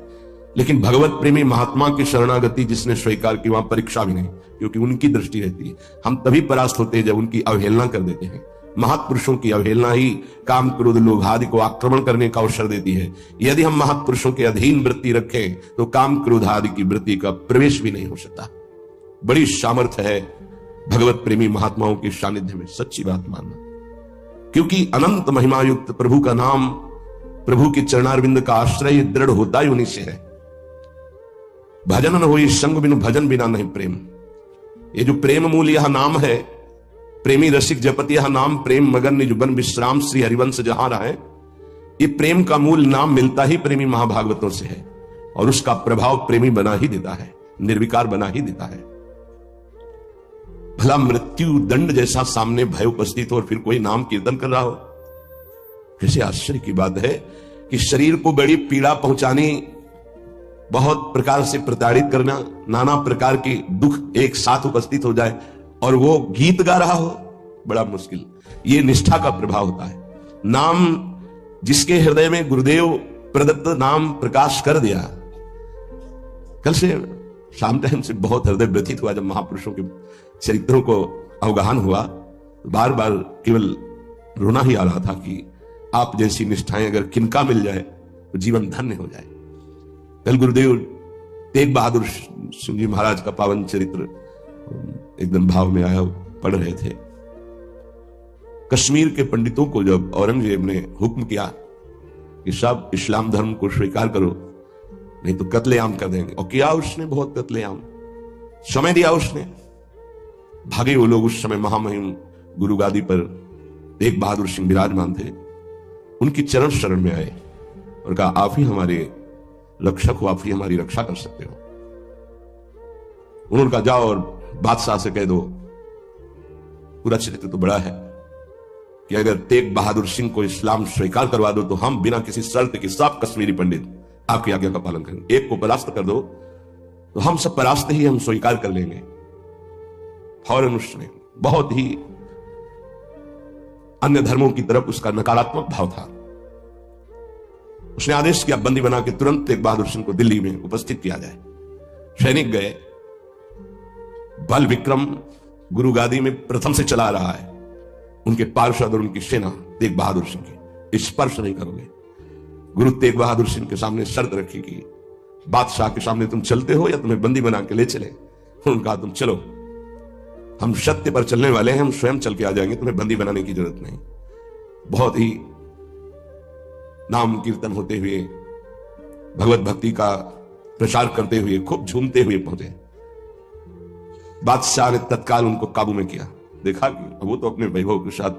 लेकिन भगवत प्रेमी महात्मा की शरणागति जिसने स्वीकार की, वहां परीक्षा भी नहीं, क्योंकि उनकी दृष्टि रहती है। हम तभी परास्त होते हैं जब उनकी अवहेलना कर देते हैं। महापुरुषों की अवहेलना ही काम क्रोध लोभ आदि को आक्रमण करने का अवसर देती है। यदि हम महापुरुषों के अधीन वृत्ति रखें तो काम क्रोध आदि की वृत्ति का प्रवेश भी नहीं हो सकता। बड़ी सामर्थ्य है भगवत प्रेमी महात्माओं के सानिध्य में, सच्ची बात मानना, क्योंकि अनंत महिमा युक्त प्रभु का नाम, प्रभु के चरणारविंद का आश्रय दृढ़ होता ही उन्हीं से है। भजन न होई संग बिनु भजन बिना नहीं प्रेम। ये जो प्रेम मूल यह नाम है, प्रेमी रसिक जपत यह नाम, प्रेम मगन निज बन विश्राम श्री हरिवंश जहां रहे। ये प्रेम का मूल नाम मिलता ही प्रेमी महाभागवतों से है और उसका प्रभाव प्रेमी बना ही देता है, निर्विकार बना ही देता है। भला मृत्यु दंड जैसा सामने भय उपस्थित हो और फिर कोई नाम कीर्तन कर रहा हो। कैसे आश्चर्य की बात है कि शरीर को बड़ी पीड़ा पहुंचानी, बहुत प्रकार से प्रताड़ित करना, नाना प्रकार की दुख एक साथ उपस्थित हो जाए और वो गीत गा रहा हो, बड़ा मुश्किल। ये निष्ठा का प्रभाव होता है। नाम जिसके हृदय में गुरुदेव प्रदत्त नाम प्रकाश कर दिया। कल से शाम टाइम से बहुत हृदय व्यथित हुआ जब महापुरुषों के चरित्रों को अवगाहन हुआ। बार बार केवल रोना ही आ रहा था कि आप जैसी निष्ठाएं अगर किनका मिल जाए तो जीवन धन्य हो जाए। कल गुरुदेव तेग बहादुर सिंह जी महाराज का पावन चरित्र एकदम भाव में आया, पढ़ रहे थे। कश्मीर के पंडितों को जब औरंगजेब ने हुक्म किया कि सब इस्लाम धर्म को स्वीकार करो नहीं तो कत्लेआम कर देंगे, और किया उसने बहुत कत्लेआम, समय दिया उसने। भागे वो लोग। उस समय महामहिम गुरु गादी पर तेग बहादुर सिंह विराजमान थे। उनकी चरण शरण में आए और कहा आप ही हमारे रक्षक हो, आप ही हमारी रक्षा कर सकते हो। उन्होंने कहा जाओ और बादशाह से कह दो। पूरा चरित्र तो बड़ा है कि अगर तेग बहादुर सिंह को इस्लाम स्वीकार करवा दो तो हम बिना किसी शर्त के सब कश्मीरी पंडित आपकी आज्ञा का पालन करेंगे। एक को परास्त कर दो तो हम सब परास्त ही हम स्वीकार कर लेंगे। फौरन उसने बहुत ही अन्य धर्मों की तरफ उसका नकारात्मक भाव था। उसने आदेश किया बंदी बना के तुरंत तेग बहादुर सिंह को दिल्ली में उपस्थित किया जाए। सैनिक गए। बल विक्रम गुरु गादी में प्रथम से चला रहा है। उनके पार्षद और उनकी सेना तेग बहादुर सिंह की स्पर्श नहीं करोगे। गुरु तेग बहादुर सिंह के सामने शर्त रखी कि बादशाह के सामने तुम चलते हो या तुम्हें बंदी बना के ले चले। उन्होंने कहा तुम चलो, हम सत्य पर चलने वाले हैं, हम स्वयं चल के आ जाएंगे, तुम्हें बंदी बनाने की जरूरत नहीं। बहुत ही नाम कीर्तन होते हुए, भगवत भक्ति का प्रचार करते हुए, खूब झूमते हुए पहुंचे। बादशाह ने तत्काल उनको काबू में किया। देखा कि वो तो अपने वैभव के साथ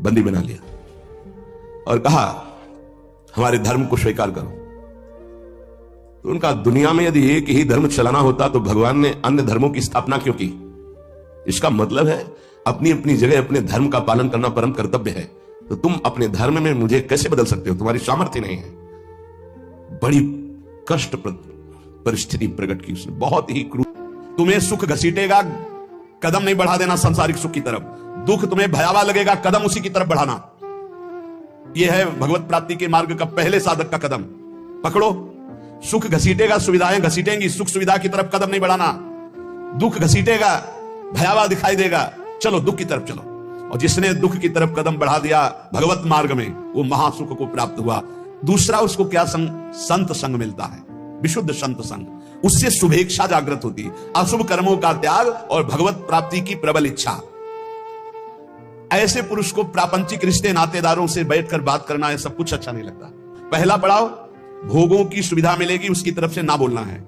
बंदी बना लिया और कहा हमारे धर्म को स्वीकार करो। तो उनका दुनिया में यदि एक ही धर्म चलाना होता तो भगवान ने अन्य धर्मों की स्थापना क्यों की? इसका मतलब है अपनी अपनी जगह अपने धर्म का पालन करना परम कर्तव्य है। तो तुम अपने धर्म में मुझे कैसे बदल सकते हो? तुम्हारी सामर्थ्य नहीं है। बड़ी कष्ट परिस्थिति प्रकट की उसने, बहुत ही क्रूर। तुम्हें सुख घसीटेगा, कदम नहीं बढ़ा देना संसारिक सुख की तरफ। दुख तुम्हें भयावह लगेगा, कदम उसी की तरफ बढ़ाना। यह है भगवत प्राप्ति के मार्ग का पहले साधक का कदम। पकड़ो। सुख घसीटेगा, सुविधाएं घसीटेंगी, सुख सुविधा की तरफ कदम नहीं बढ़ाना। दुख घसीटेगा, भयावह दिखाई देगा, चलो दुख की तरफ चलो। और जिसने दुख की तरफ कदम बढ़ा दिया भगवत मार्ग में, वो महासुख को प्राप्त हुआ। दूसरा उसको क्या संत संग मिलता है, विशुद्ध संत संग। उससे शुभेच्छा जागृत होती, अशुभ कर्मों का त्याग और भगवत प्राप्ति की प्रबल इच्छा। ऐसे पुरुष को प्रापंचिक रिश्ते नातेदारों से बैठकर बात करना है सब कुछ अच्छा नहीं लगता। पहला पड़ाव भोगों की सुविधा मिलेगी उसकी तरफ से ना बोलना है।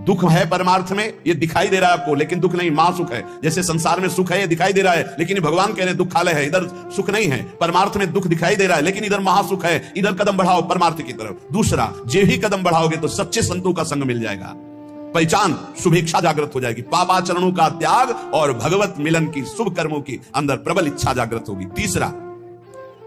दुख है परमार्थ में, ये दिखाई दे रहा है आपको, लेकिन दुख नहीं, महासुख है। जैसे संसार में सुख है ये दिखाई दे रहा है, लेकिन भगवान कह रहे दुखालय है, इधर सुख नहीं है। परमार्थ में दुख दिखाई दे रहा है, लेकिन इधर महासुख है, इधर कदम बढ़ाओ परमार्थ की तरफ। दूसरा, जे ही कदम बढ़ाओगे तो सच्चे संतों का संग मिल जाएगा। पहचान, शुभेच्छा जागृत हो जाएगी, पापाचरणों का त्याग और भगवत मिलन की शुभ कर्मों की अंदर प्रबल इच्छा जागृत होगी। तीसरा,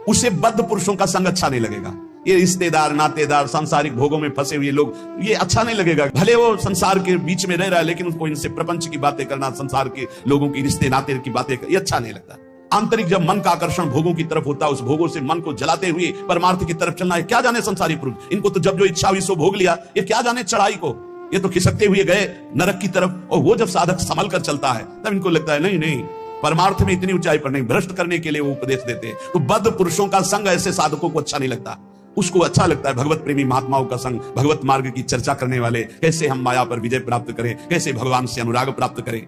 उसे बद्ध पुरुषों का संग अच्छा नहीं लगेगा। ये रिश्तेदार नातेदार सांसारिक भोगों में फंसे हुए लोग, ये अच्छा नहीं लगेगा। भले वो संसार के बीच में रह रहा है, लेकिन उसको इनसे प्रपंच की बातें करना, संसार के लोगों की रिश्ते नाते की बातें करना, ये अच्छा नहीं लगता। आंतरिक जब मन का आकर्षण भोगों की तरफ होता है, उस भोगों से मन को जलाते हुए परमार्थ की तरफ चलना है। क्या जाने संसारी पुरुष, इनको तो जब जो इच्छा हुई सो भोग लिया, ये क्या जाने चढ़ाई को, ये तो खिसकते हुए गए नरक की तरफ। और वो जब साधक संभल कर चलता है तब इनको लगता है नहीं नहीं, परमार्थ में इतनी ऊंचाई पर नहीं, भ्रष्ट करने के लिए वो उपदेश देते हैं। तो बद्ध पुरुषों का संग ऐसे साधकों को अच्छा नहीं लगता। उसको अच्छा लगता है भगवत प्रेमी महात्माओं का संग, भगवत मार्ग की चर्चा करने वाले, कैसे हम माया पर विजय प्राप्त करें, कैसे भगवान से अनुराग प्राप्त करें।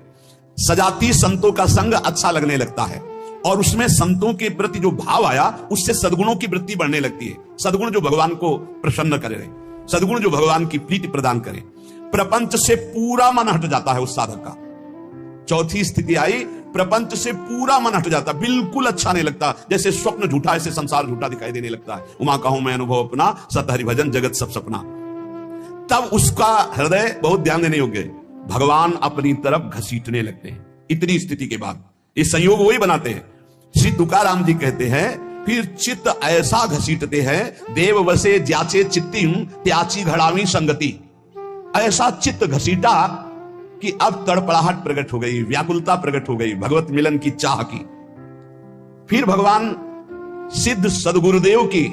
सजाती संतों का संग अच्छा लगने लगता है और उसमें संतों के प्रति जो भाव आया उससे सद्गुणों की वृत्ति बढ़ने लगती है। सद्गुण जो भगवान को प्रसन्न करे, सद्गुण जो भगवान की प्रीति प्रदान करे। प्रपंच से पूरा मन हट जाता है उस साधक का। चौथी स्थिति आई, प्रपंच से पूरा मन हट जाता, बिल्कुल अच्छा नहीं लगता, जैसे स्वप्न झूठा, ऐसे संसार झूठा दिखाई देने लगता है। उमा कहूं मैं अनुभव अपना, सत हरि भजन जगत सब सपना। तब उसका हृदय बहुत ध्यान देने योग्य है, भगवान अपनी तरफ घसीटने लगते हैं। इतनी स्थिति के बाद ये संयोग वही बनाते हैं। श्री तुकाराम जी कहते हैं, फिर चित्त ऐसा घसीटते हैं, देव वसे ज्याचे चित्तिम त्याची घड़ावी संगति। ऐसा चित्त घसीटा कि अब तड़पड़ाहट प्रकट हो गई, व्याकुलता प्रकट हो गई, भगवत मिलन की चाह की। फिर भगवान सिद्ध सदगुरुदेव की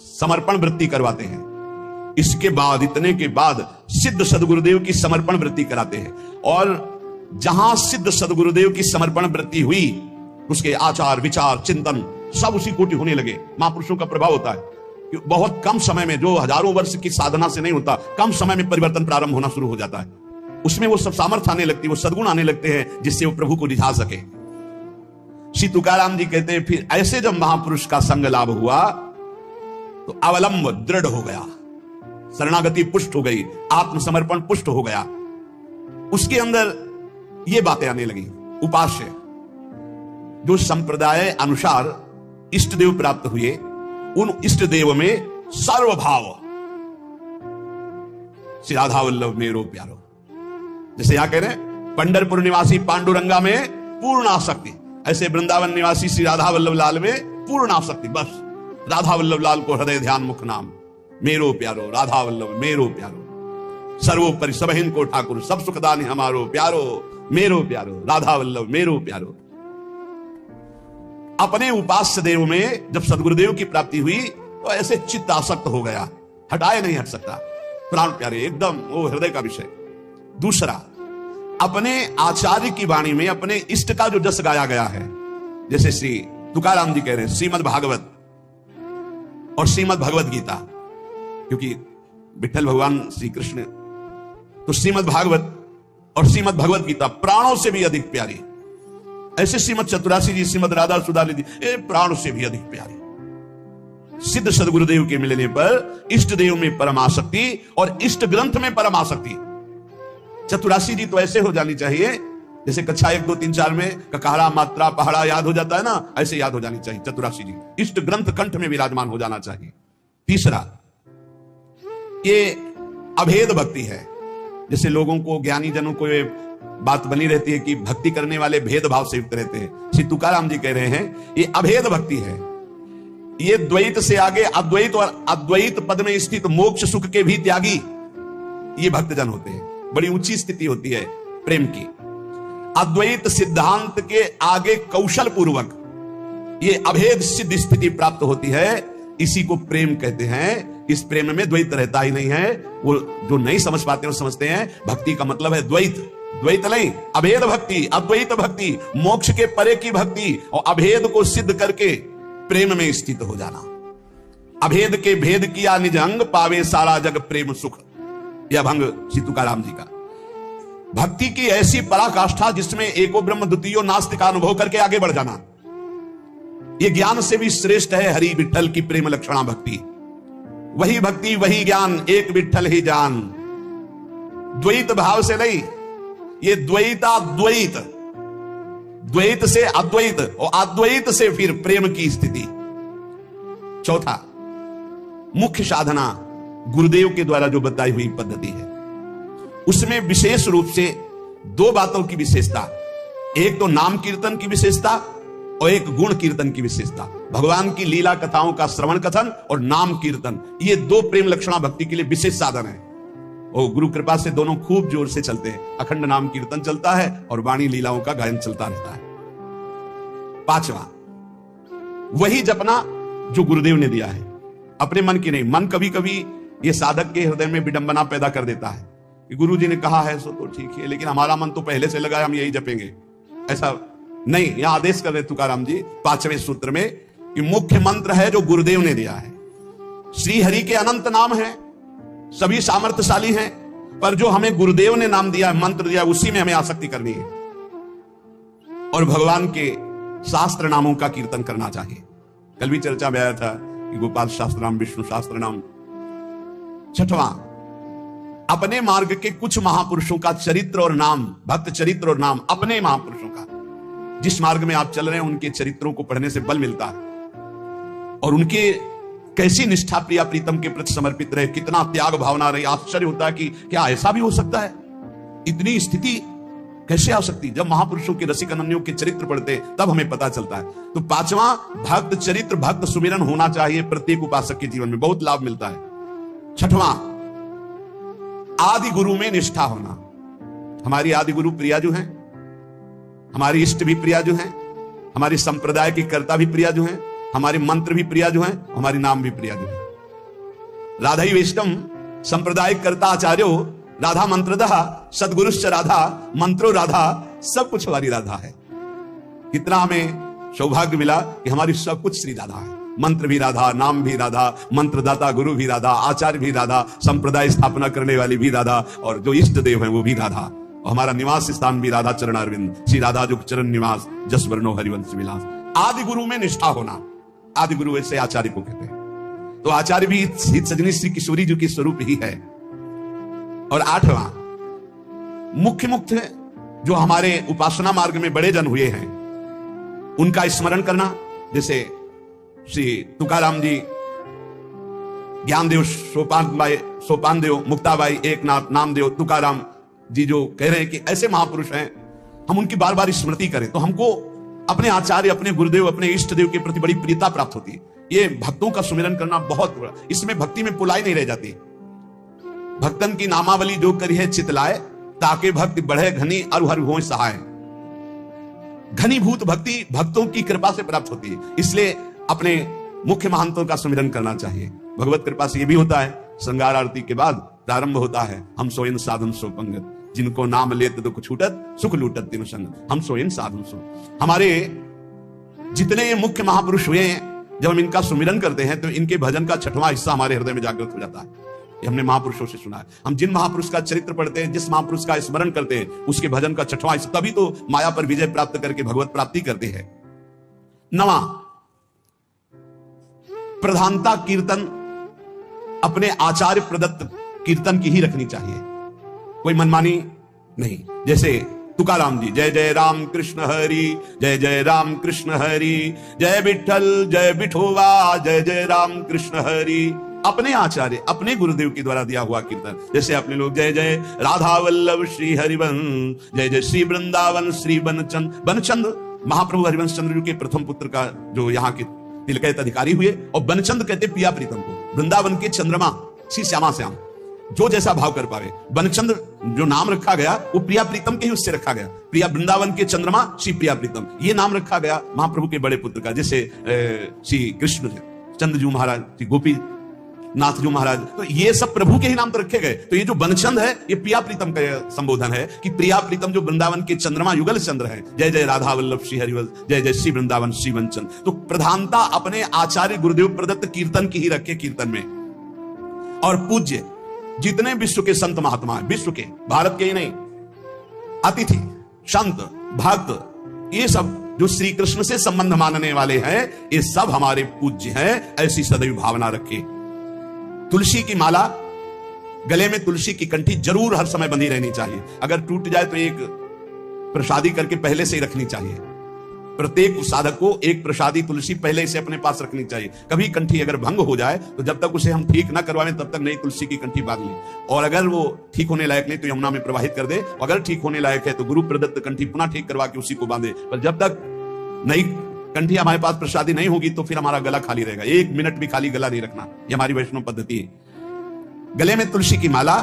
समर्पण वृत्ति करवाते हैं। इसके बाद, इतने के बाद सिद्ध सदगुरुदेव की समर्पण वृत्ति कराते हैं। और जहां सिद्ध सदगुरुदेव की समर्पण वृत्ति हुई, उसके आचार विचार चिंतन सब उसी कोटि होने लगे। महापुरुषों का प्रभाव होता है कि बहुत कम समय में, जो हजारों वर्ष की साधना से नहीं होता, कम समय में परिवर्तन प्रारंभ होना शुरू हो जाता है। उसमें वो सब सामर्थ्य आने लगती है, वो सद्गुण आने लगते हैं, जिससे वो प्रभु को रिझा सके। श्री तुकाराम जी कहते हैं, फिर ऐसे जब महापुरुष का संग लाभ हुआ तो अवलंब दृढ़ हो गया, शरणागति पुष्ट हो गई, आत्मसमर्पण पुष्ट हो गया। उसके अंदर ये बातें आने लगी। उपास्य जो संप्रदाय अनुसार इष्ट देव प्राप्त हुए, उन इष्ट देव में सर्वभाव, श्री राधा वल्लभ मेरो प्यारो, जैसे यहां कह रहे हैं पंढरपुर निवासी पांडुरंगा में पूर्ण आसक्ति, ऐसे वृंदावन निवासी श्री राधा वल्लभ लाल में पूर्ण आसक्ति। बस राधा वल्लभ लाल को हृदय ध्यान मुख नाम, मेरो प्यारो राधा वल्लभ मेरो प्यारो, सर्वोपरि सबहिन को ठाकुर, सब सुखदानी हमारो प्यारो, मेरो प्यारो राधा वल्लभ मेरो प्यारो। अपने उपास्य देव में जब सदगुरुदेव की प्राप्ति हुई तो ऐसे चित्त आसक्त हो गया, हटाए नहीं हट सकता, प्राण प्यारे एकदम, वो हृदय का विषय। दूसरा, अपने आचार्य की वाणी में अपने इष्ट का जो जस गाया गया है, जैसे श्री तुकाराम जी कह रहे हैं श्रीमद् भागवत और श्रीमद् भगवत गीता, क्योंकि विठ्ठल भगवान श्री कृष्ण, तो श्रीमद् भागवत और श्रीमद् भगवत गीता प्राणों से भी अधिक प्यारी। ऐसे श्रीमद् चतुरासी जी, श्रीमद् राधा सुधाली जी, प्राण से भी अधिक प्यारी। सिद्ध सदगुरुदेव के मिलने पर इष्ट देव में परमासक्ति और इष्ट ग्रंथ में परमासक्ति। चतुरासी जी तो ऐसे हो जानी चाहिए जैसे कक्षा 1, 2, 3, 4 में ककारा मात्रा पहाड़ा याद हो जाता है ना, ऐसे याद हो जानी चाहिए चतुरासी जी। इष्ट ग्रंथ कंठ में विराजमान हो जाना चाहिए। तीसरा, ये अभेद भक्ति है। जैसे लोगों को, ज्ञानी जनों को ये बात बनी रहती है कि भक्ति करने वाले भेदभाव से युक्त रहते हैं। श्री तुकाराम जी कह रहे हैं ये अभेद भक्ति है। ये द्वैत से आगे अद्वैत और अद्वैत पद में स्थित मोक्ष सुख के भी त्यागी ये भक्तजन होते हैं। बड़ी ऊंची स्थिति होती है प्रेम की। अद्वैत सिद्धांत के आगे कौशल पूर्वक ये अभेद सिद्ध स्थिति प्राप्त होती है, इसी को प्रेम कहते हैं। इस प्रेम में द्वैत रहता ही नहीं है। वो जो नहीं समझ पाते वो समझते हैं भक्ति का मतलब है द्वैत, द्वैत नहीं, अभेद भक्ति, अद्वैत भक्ति, मोक्ष के परे की भक्ति और अभेद को सिद्ध करके प्रेम में स्थित हो जाना। अभेद के भेद किया निज अंग, पावे सारा जग प्रेम सुख, यह भंग श्री तुकाराम जी का। भक्ति की ऐसी पराकाष्ठा जिसमें एको ब्रह्म द्वितीयो नास्ति का अनुभव करके आगे बढ़ जाना, यह ज्ञान से भी श्रेष्ठ है। हरि विठ्ठल की प्रेम लक्षणा भक्ति, वही भक्ति वही ज्ञान, एक विठ्ठल ही जान। द्वैत भाव से नहीं, ये द्वैताद्वैत, द्वैत से अद्वैत और अद्वैत से फिर प्रेम की स्थिति। चौथा, मुख्य साधना गुरुदेव के द्वारा जो बताई हुई पद्धति है, उसमें विशेष रूप से दो बातों की विशेषता, एक तो नाम कीर्तन की विशेषता और एक गुण कीर्तन की विशेषता। भगवान की लीला कथाओं का श्रवण कथन और नाम कीर्तन, ये दो प्रेम लक्षणा भक्ति के लिए विशेष साधन है। और गुरु कृपा से दोनों खूब जोर से चलते हैं। अखंड नाम कीर्तन चलता है और वाणी लीलाओं का गायन चलता रहता है। पांचवा, वही जपना जो गुरुदेव ने दिया है, अपने मन की नहीं। मन कभी कभी ये साधक के हृदय में विडंबना पैदा कर देता है कि गुरु जी ने कहा है सो तो ठीक है, लेकिन हमारा मन तो पहले से लगा है, हम यही जपेंगे। ऐसा नहीं, यहां आदेश कर रहे तुकाराम जी 5वें सूत्र में कि मुख्य मंत्र है जो गुरुदेव ने दिया है। श्री हरि के अनंत नाम है, सभी सामर्थ्यशाली हैं, पर जो हमें गुरुदेव ने नाम दिया, मंत्र दिया, उसी में हमें आसक्ति करनी है और भगवान के शास्त्र नामों का कीर्तन करना चाहिए। कल भी चर्चा में आया था कि गोपाल शास्त्र नाम, विष्णु शास्त्र नाम। छठवां, अपने मार्ग के कुछ महापुरुषों का चरित्र और नाम, भक्त चरित्र और नाम अपने महापुरुषों का, जिस मार्ग में आप चल रहे हैं उनके चरित्रों को पढ़ने से बल मिलता है, और उनके कैसी निष्ठा प्रिया प्रीतम के प्रति समर्पित रहे, कितना त्याग भावना रही। आश्चर्य होता है कि क्या ऐसा भी हो सकता है, इतनी स्थिति कैसे आ सकती। जब महापुरुषों के रसिक अनन्यों के चरित्र पढ़ते तब हमें पता चलता है। तो पांचवा, भक्त चरित्र भक्त सुमिरन होना चाहिए प्रत्येक उपासक के जीवन में, बहुत लाभ मिलता है। छठवां, आदि गुरु में निष्ठा होना। हमारी आदि गुरु प्रियाजू हैं, हमारी इष्ट भी प्रियाजू हैं, हमारी संप्रदाय की कर्ता भी प्रियाजू हैं, हमारे मंत्र भी प्रियाजू हैं, हमारी नाम भी प्रियाजू हैं। राधाई वेष्टम संप्रदायिक कर्ता आचार्यो राधा मंत्रदः सदगुरुश्च राधा मंत्रो राधा, सब कुछ हमारी राधा है। कितना हमें सौभाग्य मिला कि हमारी सब कुछ श्री राधा है। मंत्र भी राधा, नाम भी राधा, मंत्रदाता गुरु भी राधा, आचार्य भी राधा, संप्रदाय स्थापना करने वाली भी राधा, और जो इष्ट देव है वो भी राधा, और हमारा निवास स्थान भी राधा चरण अरविंद, श्री राधा जो चरण निवास जस वर्णो हरिवंश विलास। आदि गुरु में निष्ठा होना, आदि गुरु ऐसे आचार्य को कहते हैं। तो आचार्य भी सजनी श्री किशोरी जी की स्वरूप ही है। और आठवां, मुख्य मुख्य जो हमारे उपासना मार्ग में बड़े जन हुए हैं उनका स्मरण करना, जैसे श्री तुकाराम जी, ज्ञानदेव, सोपानदेव, मुक्ताबाई, एकनाथ, नामदेव, तुकाराम जी जो कह रहे हैं कि ऐसे महापुरुष हैं, हम उनकी बार बार स्मृति करें तो हमको अपने आचार्य, अपने गुरुदेव, अपने इष्ट देव के प्रति बड़ी प्रियता प्राप्त होती है। ये भक्तों का सुमिरन करना बहुत बड़ा, इसमें भक्ति में पुलाई नहीं रह जाती। भक्तन की नामावली जो करी है चितलाए, ताके भक्ति बढ़े घनी और हर हो सहाय। घनीभूत भक्ति भक्तों की कृपा से प्राप्त होती है, इसलिए अपने मुख्य महंतों का सुमिरन करना चाहिए। भगवत कृपा से ये भी होता है, श्रृंगार आरती के बाद प्रारंभ होता है, हम सोइन साधन सो पंगत, जिनको नाम लेत दुख छूटत, सुख लूटत तीन संग, हम सोइन साधन सो। हमारे जितने मुख्य महापुरुष हुए हैं, जब हम इनका सुमिरन करते हैं तो इनके भजन का छठवां हिस्सा हमारे हृदय में जागृत हो जाता है। ये हमने महापुरुषों से सुना है। हम जिन महापुरुष का चरित्र पढ़ते हैं, जिस महापुरुष का स्मरण करते हैं, उसके भजन का छठवां हिस्सा, तभी तो माया पर विजय प्राप्त करके भगवत प्राप्ति करते हैं। नवा, प्रधानता कीर्तन अपने आचार्य प्रदत्त कीर्तन की ही रखनी चाहिए, कोई मनमानी नहीं। जैसे तुकाराम जी, जय जय राम कृष्ण हरि, जय जय राम कृष्ण हरि, जय विठल जय विठोबा, जय जय राम कृष्ण हरि। अपने आचार्य, अपने गुरुदेव के द्वारा दिया हुआ कीर्तन। जैसे अपने लोग जय जय राधा वल्लभ श्री हरिवंश, जय जय श्री वृंदावन श्री बनचंद। बनचंद महाप्रभु हरिवंश चंद्र जी के प्रथम पुत्र का जो यहाँ के तिलकैत अधिकारी हुए, और बनचंद कहते प्रिया प्रीतम को। वृंदावन के चंद्रमा श्री श्यामा श्याम, जो जैसा भाव कर पावे। बनचंद जो नाम रखा गया वो प्रिया प्रीतम के ही उससे रखा गया। प्रिया वृंदावन के चंद्रमा श्री प्रिया प्रीतम, ये नाम रखा गया महाप्रभु के बड़े पुत्र का। जैसे श्री कृष्ण चंद्रजू महाराज, श्री गोपी नाथजू महाराज, तो ये सब प्रभु के ही नाम तो रखे गए। तो ये जो बनचंद है ये प्रिया प्रीतम का संबोधन है कि प्रिया प्रीतम जो वृंदावन के चंद्रमा युगल चंद्र है। जय जय राधा वल्लभ श्री हरिवंश, जय जय श्री वृंदावन श्री बनचंद। तो प्रधानता अपने आचार्य गुरुदेव प्रदत्त कीर्तन की ही रखे कीर्तन में। और पूज्य जितने विश्व के संत महात्मा हैं, विश्व के, भारत के ही नहीं, अतिथि संत भक्त, ये सब जो श्री कृष्ण से संबंध मानने वाले हैं, ये सब हमारे पूज्य हैं। ऐसी सदैव भावना रखें। तुलसी की माला, गले में तुलसी की कंठी जरूर हर समय बंधी रहनी चाहिए। अगर टूट जाए तो एक प्रसादी करके पहले से ही रखनी चाहिए। प्रत्येक साधक को एक प्रसादी तुलसी पहले से अपने पास रखनी चाहिए। कभी कंठी अगर भंग हो जाए तो जब तक उसे हम ठीक ना करवाएं तब तक नई तुलसी की कंठी बांध लें, और अगर वो ठीक होने लायक नहीं तो यमुना में प्रवाहित कर दे। अगर ठीक होने लायक है तो गुरु प्रदत्त कंठी पुनः ठीक करवा के उसी को बांधे। पर जब तक नई कंठी हमारे पास प्रसादी नहीं होगी तो फिर हमारा गला खाली रहेगा। एक मिनट भी खाली गला नहीं रखना, ये हमारी वैष्णव पद्धति है। गले में तुलसी की माला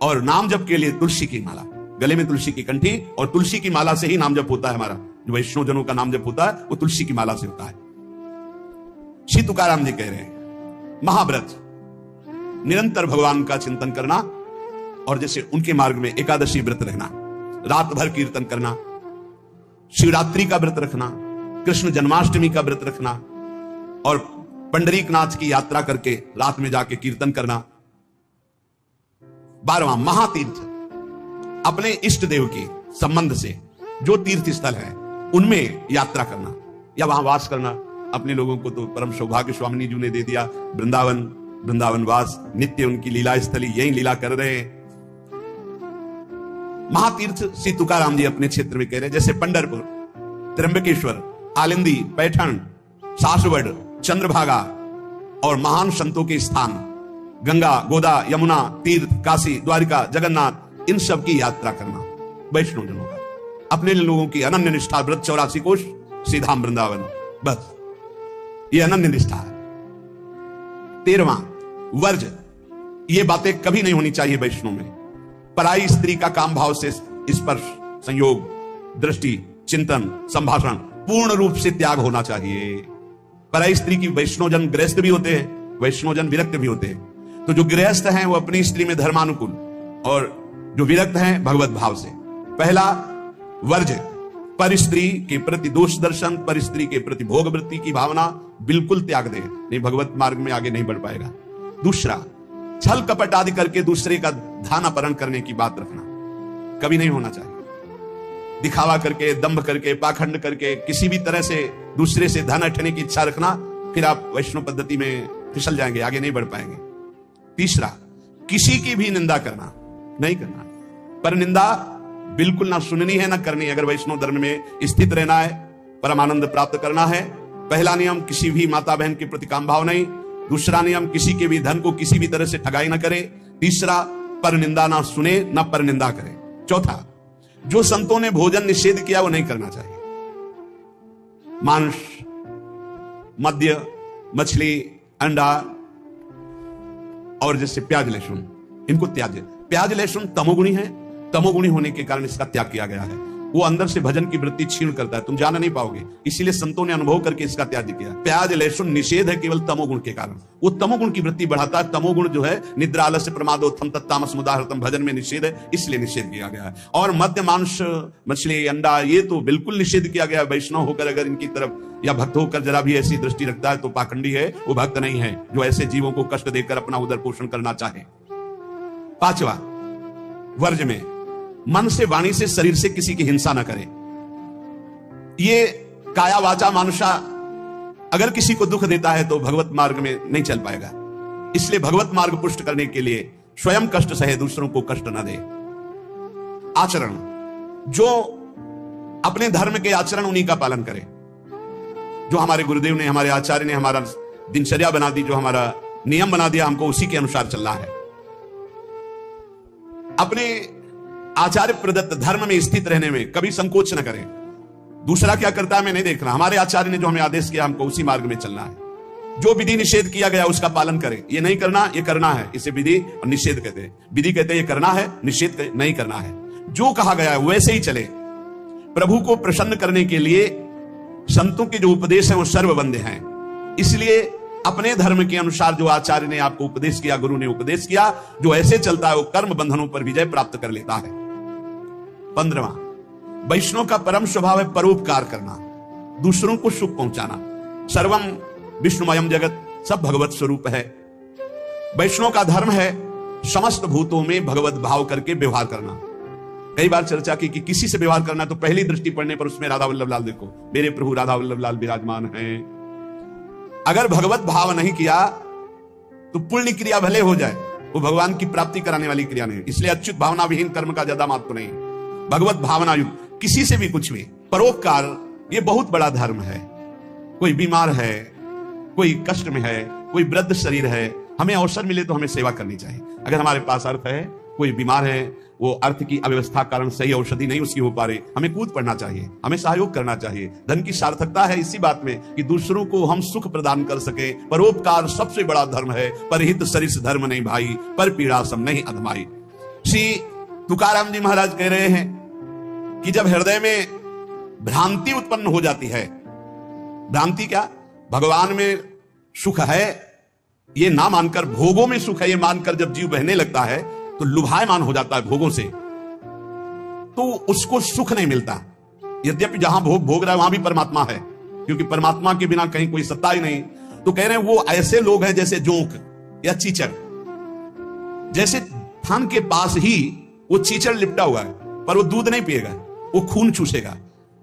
और नाम जप के लिए तुलसी की माला, गले में तुलसी की कंठी और तुलसी की माला से ही नाम जप होता है। हमारा जो वैष्णव जनों का नाम जप होता है वो तुलसी की माला से होता है। श्री तुकाराम जी कह रहे हैं महाव्रत, निरंतर भगवान का चिंतन करना, और जैसे उनके मार्ग में एकादशी व्रत रहना, रात भर कीर्तन करना, शिवरात्रि का व्रत रखना, कृष्ण जन्माष्टमी का व्रत रखना, और पंडरीकनाथ की यात्रा करके रात में जाके कीर्तन करना। 12वां महातीर्थ, अपने इष्ट देव के संबंध से जो तीर्थ स्थल है उनमें यात्रा करना या वहां वास करना। अपने लोगों को तो परम सौभाग्य स्वामिनी जी ने दे दिया, वृंदावन वास, नित्य उनकी लीला स्थली, यही लीला कर रहे हैं। महातीर्थ श्री तुकाराम जी अपने क्षेत्र में कह रहे हैं, जैसे पंढरपुर, त्र्यंबकेश्वर, आलिंदी, पैठण, सासवड़, चंद्रभागा और महान संतों के स्थान गंगा, गोदा, यमुना, तीर्थ, काशी, द्वारिका, जगन्नाथ, इन सब की यात्रा करना वैष्णव जनों का। अपने लोगों की अनन्य निष्ठा, व्रत 84 कोष, सीधा वृंदावन, बस ये अनन्य निष्ठा है। 13वां वर्ज, ये बातें कभी नहीं होनी चाहिए वैष्णव में। पराई स्त्री का काम भाव से स्पर्श, संयोग, दृष्टि, चिंतन, संभाषण पूर्ण रूप से त्याग होना चाहिए। पराई स्त्री की वैष्णवजन गृहस्थ भी होते हैं, वैष्णवजन विरक्त भी होते हैं। तो जो गृहस्थ हैं वो अपनी स्त्री में धर्मानुकूल, और जो विरक्त हैं भगवत भाव से। पहला वर्ज, पर स्त्री के प्रति दोष दर्शन, पर स्त्री के प्रति भोग वृत्ति की भावना बिल्कुल त्याग दे, नहीं भगवत मार्ग में आगे नहीं बढ़ पाएगा। दूसरा, छल कपट आदि करके दूसरे का धन अपहरण करने की बात रखना कभी नहीं होना चाहिए। दिखावा करके, दंभ करके, पाखंड करके किसी भी तरह से दूसरे से धन अठने की इच्छा रखना, फिर आप वैष्णव पद्धति में फिसल जाएंगे, आगे नहीं बढ़ पाएंगे। तीसरा, किसी की भी निंदा करना नहीं करना, पर निंदा बिल्कुल ना सुननी है ना करनी है। अगर वैष्णव धर्म में स्थित रहना है, परमानंद प्राप्त करना है, पहला नियम किसी भी माता बहन के प्रति काम भाव नहीं। दूसरा नियम किसी के भी धन को किसी भी तरह से ठगाई ना करे। तीसरा, पर निंदा ना सुने ना पर निंदा करे। चौथा, जो संतों ने भोजन निषेध किया वो नहीं करना चाहिए। मांस, मद्य, मछली, अंडा और जैसे प्याज लहसुन, इनको त्याग। प्याज लहसुन तमोगुणी है, तमोगुणी होने के कारण इसका त्याग किया गया है। वो अंदर से भजन की वृत्ति छीण करता है, तुम जान नहीं पाओगे, इसीलिए संतों ने अनुभव करके इसका त्याग किया। प्याज लहसुन निषेध है केवल तमोगुण के कारण, वो तमोगुण की वृत्ति बढ़ाता है। तमोगुण जो है निद्रा, आलस्य, प्रमादोत्थम, तत्तामस मुदाहृतम, भजन में निषेध है, इसलिए निषेध किया गया है। और मद्य, मांस, मछली, अंडा ये तो बिल्कुल निषेध किया गया। वैष्णव होकर अगर इनकी तरफ या भक्त होकर जरा भी ऐसी दृष्टि रखता है तो पाखंडी है, वो भक्त नहीं है जो ऐसे जीवों को कष्ट देकर अपना उदर पोषण करना चाहे। पांचवा वर्ज में, मन से, वाणी से, शरीर से किसी की हिंसा न करे। ये काया वाचा मानुषा अगर किसी को दुख देता है तो भगवत मार्ग में नहीं चल पाएगा। इसलिए भगवत मार्ग पुष्ट करने के लिए स्वयं कष्ट सहे, दूसरों को कष्ट न दे। आचरण, जो अपने धर्म के आचरण उन्हीं का पालन करे। जो हमारे गुरुदेव ने, हमारे आचार्य ने हमारा दिनचर्या बना दी, जो हमारा नियम बना दिया, हमको उसी के अनुसार चलना है। अपने आचार्य प्रदत्त धर्म में स्थित रहने में कभी संकोच न करें। दूसरा क्या करता है मैं नहीं देख रहा, हमारे आचार्य ने जो हमें आदेश किया हमको उसी मार्ग में चलना है। जो विधि निषेध किया गया उसका पालन करें। ये नहीं करना, ये करना है, इसे विधि और निषेध कहते हैं। विधि कहते हैं ये करना है, निषेध नहीं करना है। जो कहा गया है वैसे ही चले। प्रभु को प्रसन्न करने के लिए संतों के जो उपदेश हैं वो सर्ववंद्य हैं। इसलिए अपने धर्म के अनुसार जो आचार्य ने आपको उपदेश किया, गुरु ने उपदेश किया, जो ऐसे चलता है वो कर्म बंधनों पर विजय प्राप्त कर लेता है। 15वां, वैष्णव का परम स्वभाव है परोपकार करना, दूसरों को सुख पहुंचाना। सर्वम विष्णुमयम जगत, सब भगवत स्वरूप है। वैष्णव का धर्म है समस्त भूतों में भगवत भाव करके व्यवहार करना। कई बार चर्चा की कि किसी से व्यवहार करना तो पहली दृष्टि पड़ने पर उसमें राधा वल्लभ लाल देखो, मेरे प्रभु राधा वल्लभ लाल विराजमान हैं। अगर भगवत भाव नहीं किया तो पुण्य क्रिया भले हो जाए, वो भगवान की प्राप्ति कराने वाली क्रिया नहीं। इसलिए अच्युत भावना विहीन कर्म का ज्यादा महत्व नहीं। भगवत भावना युक्त किसी से भी कुछ भी। परोपकार ये बहुत बड़ा धर्म है। कोई बीमार है, कोई कष्ट में है, कोई वृद्ध शरीर है, हमें अवसर मिले तो हमें सेवा करनी चाहिए। अगर हमारे पास अर्थ है, कोई बीमार है, वो अर्थ की अव्यवस्था कारण सही औषधि नहीं उसकी हो पा रही, हमें कूद पड़ना चाहिए, हमें सहयोग करना चाहिए। धन की सार्थकता है इसी बात में कि दूसरों को हम सुख प्रदान कर सके। परोपकार सबसे बड़ा धर्म है। परहित सरिस धर्म नहीं भाई, पर पीड़ा सम नहीं अधमाई। श्री तुकाराम जी महाराज कह रहे हैं कि जब हृदय में भ्रांति उत्पन्न हो जाती है, भ्रांति क्या, भगवान में सुख है ये ना मानकर, भोगों में सुख है ये मानकर जब जीव बहने लगता है तो लुभायमान हो जाता है भोगों से, तो उसको सुख नहीं मिलता। यद्यपि जहां भोग भोग रहा है वहां भी परमात्मा है, क्योंकि परमात्मा के बिना कहीं कोई सत्ता ही नहीं। तो कह रहे हैं वो ऐसे लोग हैं जैसे जोंक या चीचड़, जैसे थान के पास ही वो चीचड़ लिपटा हुआ है पर वो दूध नहीं पिएगा, वो खून चूसेगा।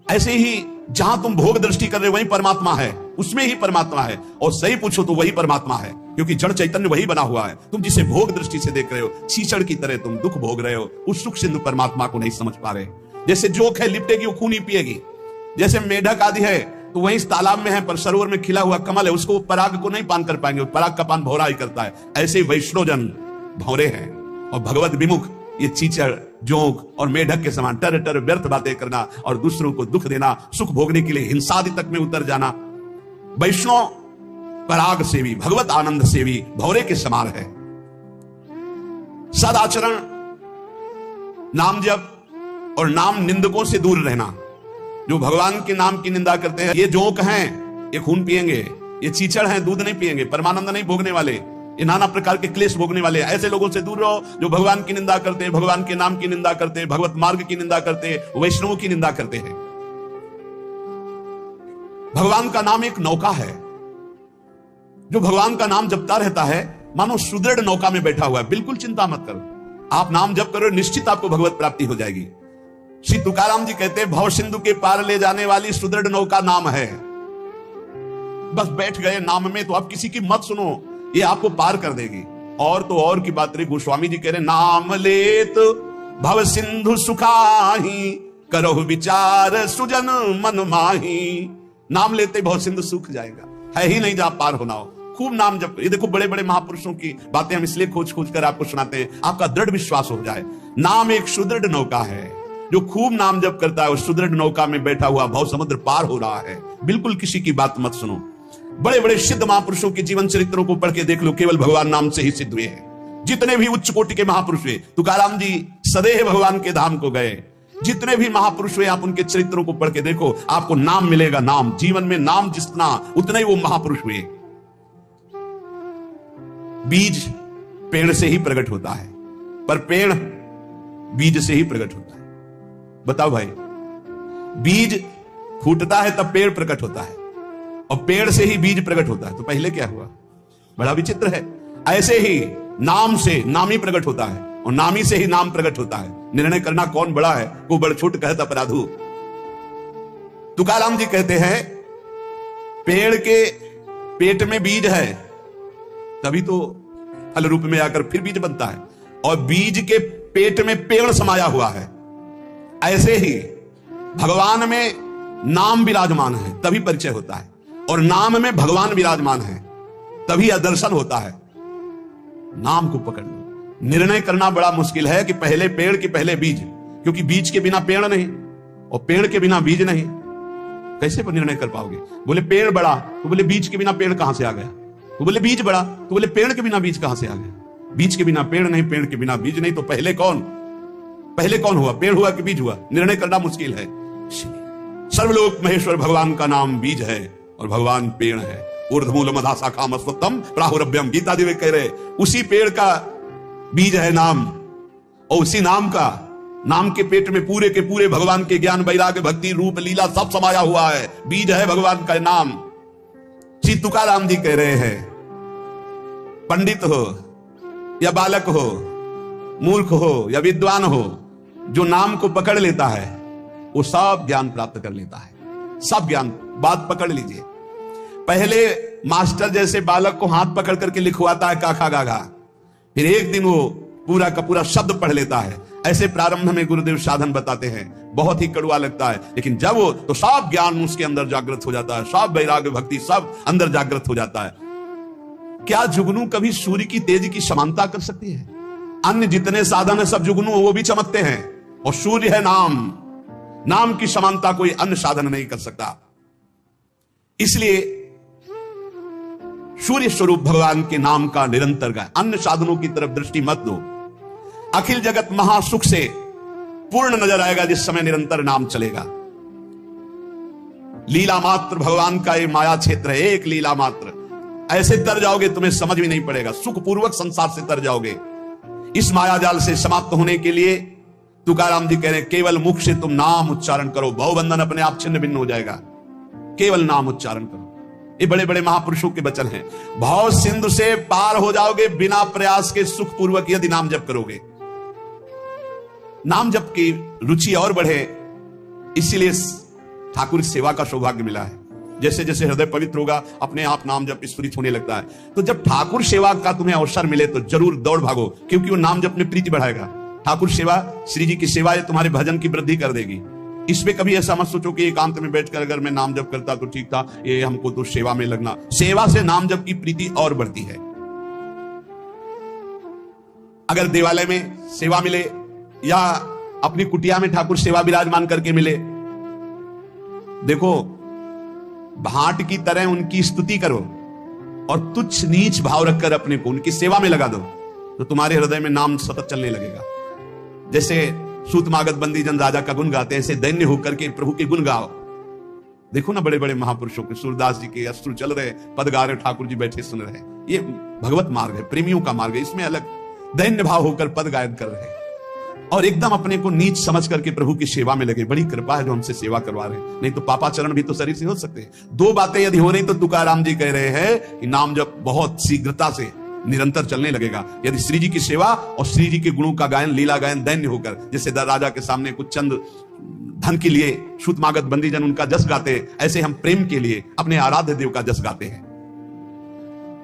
ऐसे ही जहां तुम भोग दृष्टि कर रहे हो वही परमात्मा है, उसमें ही परमात्मा है। और सही पूछो तो वही परमात्मा है, क्योंकि जड़ चैतन्य वही बना हुआ है। तुम जिसे भोग दृष्टि से देख रहे हो, चीचड़ की तरह तुम दुख भोग रहे हो, उस सुख सिंधु परमात्मा को नहीं समझ पा रहे। जैसे जोक है लिपटेगी वो खून ही पिएगी, जैसे मेढक आदि है तो वहीं इस तालाब में है, पर सरोवर में खिला हुआ कमल है, उसको पराग को नहीं पान कर पाएंगे, पराग का पान भौरा ही करता है। ऐसे वैष्णोजन भौरे हैं और भगवत विमुख ये चीचड़, जोंक और मेढक के समान टर टर व्यर्थ बातें करना और दूसरों को दुख देना, सुख भोगने के लिए हिंसा आदि तक में उतर जाना। वैष्णव पराग सेवी, भगवत आनंद सेवी भौरे के समान है। सदाचरण, नाम जप और नाम निंदकों से दूर रहना। जो भगवान के नाम की निंदा करते हैं, ये जोंक हैं, ये खून पिएंगे, ये चीचड़ हैं, दूध नहीं पिएंगे, परमानंद नहीं भोगने वाले, ये नाना प्रकार के क्लेश भोगने वाले। ऐसे लोगों से दूर रहो जो भगवान की निंदा करते हैं, भगवान के नाम की निंदा करते हैं, भगवत मार्ग की निंदा करते हैं, वैष्णवों की निंदा करते हैं। भगवान का नाम एक नौका है। जो भगवान का नाम जपता रहता है मानो सुदृढ़ नौका में बैठा हुआ है। बिल्कुल चिंता मत करो, आप नाम जप करो, निश्चित आपको भगवत प्राप्ति हो जाएगी। श्री तुकाराम जी कहते हैं, भव सिंधु के पार ले जाने वाली सुदृढ़ नौका नाम है। बस बैठ गए नाम में तो आप किसी की मत सुनो, ये आपको पार कर देगी। और तो और की बात रही, गोस्वामी जी कह रहे, नाम लेत भव सिंधु सुखाही, करो विचार सुजन मन माही। नाम लेते भव सिंधु सूख जाएगा, है ही नहीं जहां पार होना हो। खूब नाम जप। ये देखो बड़े बड़े महापुरुषों की बातें हम इसलिए खोज खोज कर आपको सुनाते हैं, आपका दृढ़ विश्वास हो जाए। नाम एक सुदृढ़ नौका है, जो खूब नाम जप करता है उस सुदृढ़ नौका में बैठा हुआ भव समुद्र पार हो रहा है। बिल्कुल किसी की बात मत सुनो। बड़े बड़े सिद्ध महापुरुषों के जीवन चरित्रों को पढ़ के देख लो, केवल भगवान नाम से ही सिद्ध हुए हैं। जितने भी उच्च कोटि के महापुरुष हुए, तुकाराम जी सदैव भगवान के धाम को गए। जितने भी महापुरुष हुए, आप उनके चरित्रों को पढ़ के देखो, आपको नाम मिलेगा। नाम जीवन में, नाम जितना उतने ही वो महापुरुष हुए। बीज पेड़ से ही प्रकट होता है, पर पेड़ बीज से ही प्रकट होता है। बताओ भाई, बीज फूटता है तब पेड़ प्रकट होता है, और पेड़ से ही बीज प्रकट होता है। तो पहले क्या हुआ? बड़ा विचित्र है। ऐसे ही नाम से नामी प्रकट होता है, और नामी से ही नाम प्रकट होता है। निर्णय करना कौन बड़ा है, को बड़ छोट कहता अपराधु। तुकाराम जी कहते हैं, पेड़ के पेट में बीज है, तभी तो फल रूप में आकर फिर बीज बनता है, और बीज के पेट में पेड़ समाया हुआ है। ऐसे ही भगवान में नाम विराजमान है, तभी परिचय होता है, और नाम में भगवान विराजमान है, तभी दर्शन होता है। नाम को पकड़ लो। निर्णय करना बड़ा मुश्किल है कि पहले पेड़ कि पहले बीज, क्योंकि बीज के बिना पेड़ नहीं और पेड़ के बिना बीज नहीं। कैसे निर्णय कर पाओगे? बोले पेड़ बड़ा, तो बोले बीज के बिना पेड़ कहां से आ गया? तो बोले बीज बड़ा, तो बोले पेड़ के बिना बीज कहां से आ गया? बीज के बिना पेड़ नहीं, पेड़ के बिना बीज नहीं, तो पहले कौन हुआ? पेड़ हुआ कि बीज हुआ? निर्णय करना मुश्किल है। सर्वलोक महेश्वर भगवान का नाम बीज है और भगवान पेड़ है। ऊर्ध्वमूल मधा शाखाम अश्वत्थम प्राहुरभ्यम, गीता जी में कह रहे, उसी पेड़ का बीज है नाम, और उसी नाम के पेट में पूरे के पूरे भगवान के ज्ञान, वैराग्य, भक्ति, रूप, लीला सब समाया हुआ है। बीज है भगवान का नाम। श्री तुकाराम जी कह रहे हैं, पंडित हो या बालक हो, मूर्ख हो या विद्वान हो, जो नाम को पकड़ लेता है वो सब ज्ञान प्राप्त कर लेता है। सब ज्ञान, बात पकड़ लीजिए। पहले मास्टर जैसे बालक को हाथ पकड़ करके लिखवाता है काखा गागा, फिर एक दिन वो पूरा का पूरा शब्द पढ़ लेता है। ऐसे प्रारंभ में गुरुदेव साधन बताते हैं, बहुत ही कड़वा लगता है, लेकिन जब वो तो सब ज्ञान उसके अंदर जागृत हो जाता है, सब वैराग्य, भक्ति सब अंदर जागृत हो जाता है। क्या जुगनू कभी सूर्य की तेज की समानता कर सकती है? अन्य जितने साधन है सब जुगनू वो भी चमकते हैं, और सूर्य है नाम की समानता कोई अन्य साधन नहीं कर सकता। इसलिए सूर्य स्वरूप भगवान के नाम का निरंतर गाय, अन्य साधनों की तरफ दृष्टि मत दो। अखिल जगत महासुख से पूर्ण नजर आएगा जिस समय निरंतर नाम चलेगा। लीला मात्र भगवान का ये माया क्षेत्र है, एक लीला मात्र। ऐसे तर जाओगे तुम्हें समझ भी नहीं पड़ेगा, सुखपूर्वक संसार से तर जाओगे। इस मायाजाल से समाप्त होने के लिए तुकाराम जी कह रहे हैं, केवल मुख से तुम नाम उच्चारण करो, भवबंधन अपने आप छिन्न भिन्न हो जाएगा। केवल नाम उच्चारण करो। ये बड़े बड़े महापुरुषों के वचन हैं। भाव सिंधु से पार हो जाओगे बिना प्रयास के, सुखपूर्वक यदि नाम जप करोगे। नाम जप की रुचि और बढ़े, इसीलिए ठाकुर सेवा का सौभाग्य मिला है। जैसे जैसे हृदय पवित्र होगा अपने आप नाम जप स्फुरित होने लगता है। तो जब ठाकुर सेवा का तुम्हें अवसर मिले तो जरूर दौड़ भागो, क्योंकि वो नाम जप में प्रीति बढ़ाएगा। ठाकुर सेवा, श्री जी की सेवा तुम्हारे भजन की वृद्धि कर देगी। इस पे कभी ऐसा मत सोचो कि एकांत में बैठकर अगर मैं नाम जप करता तो ठीक था, ये हमको तो सेवा में लगना। सेवा से नाम जप की प्रीति और बढ़ती है। अगर देवालय में सेवा मिले या अपनी कुटिया में ठाकुर सेवा विराजमान करके मिले, देखो भाट की तरह उनकी स्तुति करो और तुच्छ नीच भाव रखकर अपने को उनकी सेवा में लगा दो, तो तुम्हारे हृदय में नाम सतत चलने लगेगा। जैसे सूतमागध बंदी जन राजा का गुण गाते हैं, ऐसे दैन्य होकर के प्रभु के गुण गाओ। देखो ना बड़े बड़े महापुरुषों के, सूरदास जी के अश्रु चल रहे, पद गा रहे, ठाकुर जी बैठे सुन रहे। ये भगवत मार्ग है, प्रेमियों का मार्ग है। इसमें अलग दैन्य भाव होकर पद गायन कर रहे हैं और एकदम अपने को नीच समझ करके प्रभु की सेवा में लगे। बड़ी कृपा है जो हमसे सेवा करवा रहे हैं, नहीं तो पापाचरण भी तो शरीर से हो सकते हैं। दो बातें यदि हो रही तो तुकाराम जी कह रहे हैं कि नाम जब बहुत शीघ्रता से निरंतर चलने लगेगा। यदि श्री जी की सेवा और श्री जी के गुणों का गायन, लीला गायन दैन्य होकर, जैसे राजा के सामने कुछ चंद धन के लिए सूतमागध बंदी जन उनका जस गाते, ऐसे हम प्रेम के लिए अपने आराध्य देव का जस गाते हैं।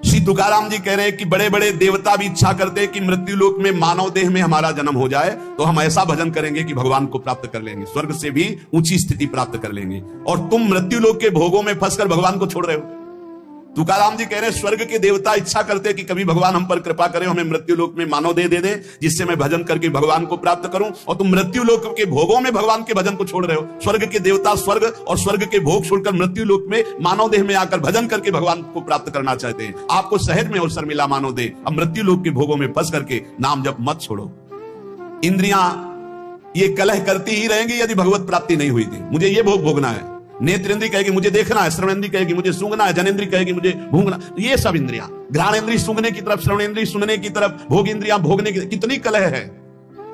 श्री तुकाराम जी कह रहे हैं कि बड़े बड़े देवता भी इच्छा करते हैं कि मृत्यु लोक में मानव देह में हमारा जन्म हो जाए, तो हम ऐसा भजन करेंगे कि भगवान को प्राप्त कर लेंगे, स्वर्ग से भी ऊंची स्थिति प्राप्त कर लेंगे। और तुम मृत्यु लोक के भोगों में फंसकर भगवान को छोड़ रहे हो। तुकाराम जी कह रहे हैं स्वर्ग के देवता इच्छा करते कि कभी भगवान हम पर कृपा करें, हमें मृत्यु लोक में मानव देह दे दे जिससे मैं भजन करके भगवान को प्राप्त करूं, और तुम मृत्यु लोक के भोगों में भगवान के भजन को छोड़ रहे हो। स्वर्ग के देवता स्वर्ग और स्वर्ग के भोग छोड़कर मृत्यु लोक में मानव देह में आकर भजन करके भगवान को प्राप्त करना चाहते हैं। आपको सहज में अवसर मिला मानव देह, अब मृत्यु लोक के भोगों में फंस करके नाम जप मत छोड़ो। इंद्रियां ये कलह करती ही रहेंगी यदि भगवत प्राप्ति नहीं हुई थी। मुझे ये भोग भोगना है, नेत्रेंद्री कहेगी मुझे देखना है, श्रवणेंद्री कहेगी मुझे सूंघना है, जनेंद्री कहेगी मुझे भूंगना। ये सब इंद्रियां, घ्राणेंद्री सूंघने की तरफ, श्रवणेंद्री सुनने की तरफ, भोग इंद्रियां भोगने की। कितनी कलह है।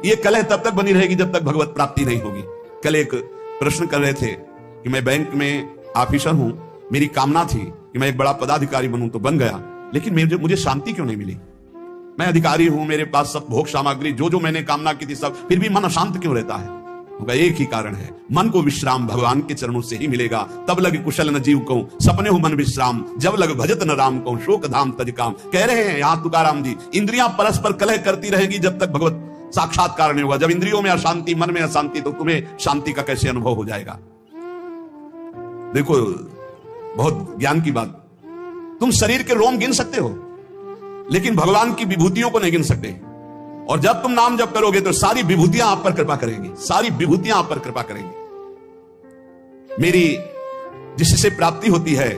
ये कलह तब तक बनी रहेगी जब तक भगवत प्राप्ति नहीं होगी। कल एक प्रश्न कर रहे थे कि मैं बैंक में ऑफिसर हूं, मेरी कामना थी कि मैं एक बड़ा पदाधिकारी बनूं, तो बन गया, लेकिन मुझे शांति क्यों नहीं मिली? मैं अधिकारी हूं, मेरे पास सब भोग सामग्री जो मैंने कामना की थी सब, फिर भी मन अशांत क्यों रहता है? एक ही कारण है, मन को विश्राम भगवान के चरणों से ही मिलेगा। तब लग कुशल न जीव को, सपने हो मन विश्राम, जब लग भजत न राम को, शोक धाम तज काम। कह रहे हैं यहां तुकाराम जी, इंद्रियां परस्पर कलह करती रहेगी जब तक भगवत साक्षात्कार नहीं होगा। जब इंद्रियों में अशांति, मन में अशांति, तो तुम्हें शांति का कैसे अनुभव हो जाएगा? देखो बहुत ज्ञान की बात, तुम शरीर के रोम गिन सकते हो लेकिन भगवान की विभूतियों को नहीं गिन सकते। और जब तुम नाम जप करोगे तो सारी विभूतियां आप पर कृपा करेंगी, सारी विभूतियां आप पर कृपा करेंगी। मेरी जिससे प्राप्ति होती है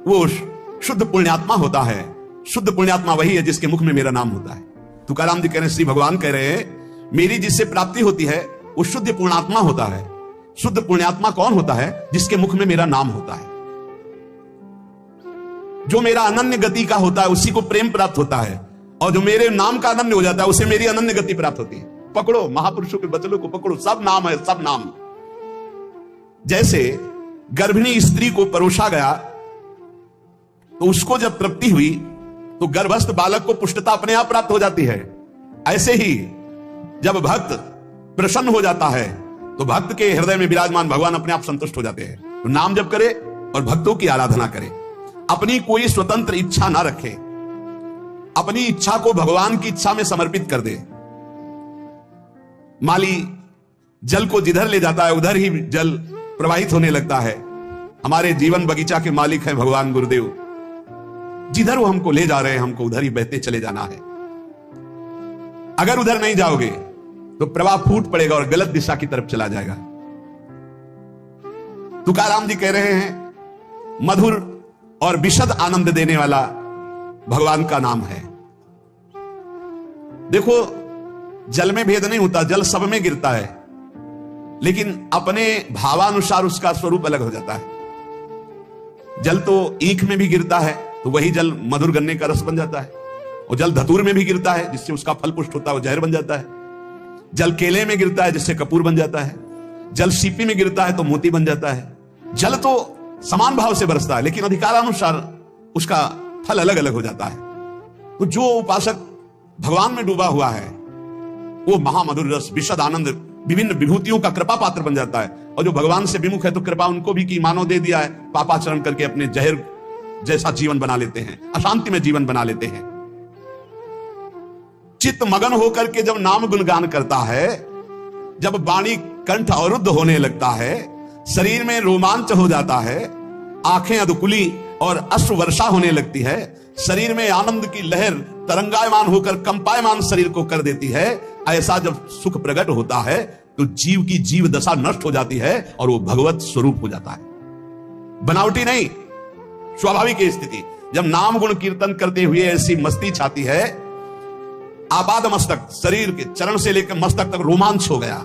वो शुद्ध पुण्यात्मा होता है। शुद्ध पुण्यात्मा वही है जिसके मुख में मेरा नाम होता है। तुकाराम जी कह रहे हैं, श्री भगवान कह रहे हैं मेरी जिससे प्राप्ति होती है वो शुद्ध पुण्यात्मा होता है। शुद्ध पुण्यात्मा कौन होता है? जिसके मुख में मेरा नाम होता है। जो मेरा अनन्य गति का होता है उसी को प्रेम प्राप्त होता है, और जो मेरे नाम का अनन्य हो जाता है उसे मेरी अनन्य गति प्राप्त होती है। पकड़ो महापुरुषों के वचनों को, पकड़ो, सब नाम है, सब नाम। जैसे गर्भिणी स्त्री को परोसा गया तो उसको जब तृप्ति हुई तो गर्भस्थ बालक को पुष्टता अपने आप प्राप्त हो जाती है। ऐसे ही जब भक्त प्रसन्न हो जाता है तो भक्त के हृदय में विराजमान भगवान अपने आप संतुष्ट हो जाते हैं। तो नाम जप करे और भक्तों की आराधना करे, अपनी कोई स्वतंत्र इच्छा ना रखे, अपनी इच्छा को भगवान की इच्छा में समर्पित कर दे। माली जल को जिधर ले जाता है उधर ही जल प्रवाहित होने लगता है। हमारे जीवन बगीचा के मालिक हैं भगवान गुरुदेव, जिधर वो हमको ले जा रहे हैं हमको उधर ही बहते चले जाना है। अगर उधर नहीं जाओगे तो प्रवाह फूट पड़ेगा और गलत दिशा की तरफ चला जाएगा। तुकाराम जी कह रहे हैं मधुर और विशद आनंद देने वाला भगवान का नाम है। देखो जल में भेद नहीं होता, जल सब में गिरता है, लेकिन अपने भावानुसार उसका स्वरूप अलग हो जाता है। जल तो ईख में भी गिरता है तो वही जल मधुर गन्ने का रस बन जाता है, और जल धतूर में भी गिरता है जिससे उसका फल पुष्ट होता है, वो जहर बन जाता है। जल केले में गिरता है जिससे कपूर बन जाता है। जल सीपी में गिरता है तो मोती बन जाता है। जल तो समान भाव से बरसता है लेकिन अधिकारानुसार उसका फल अलग अलग हो जाता है। तो जो उपासक भगवान में डूबा हुआ है वो महामधुर रस, विशद आनंद, विभिन्न विभूतियों का कृपा पात्र बन जाता है। और जो भगवान से विमुख है तो कृपा उनको भी की मानव दे दिया है, पापाचरण करके अपने जहर जैसा जीवन बना लेते हैं, अशांति में जीवन बना लेते हैं। चित्त मगन होकर के जब नाम गुणगान करता है, जब वाणी कंठ अवरुद्ध होने लगता है, शरीर में रोमांच हो जाता है, आंखें अधकुली और अश्रु वर्षा होने लगती है, शरीर में आनंद की लहर तरंगायमान होकर कंपायमान शरीर को कर देती है। ऐसा जब सुख प्रकट होता है तो जीव की जीव दशा नष्ट हो जाती है और वो भगवत स्वरूप हो जाता है, बनावटी नहीं, स्वाभाविक स्थिति। जब नाम गुण कीर्तन करते हुए ऐसी मस्ती छाती है, आपाद मस्तक, शरीर के चरण से लेकर मस्तक तक रोमांच हो गया,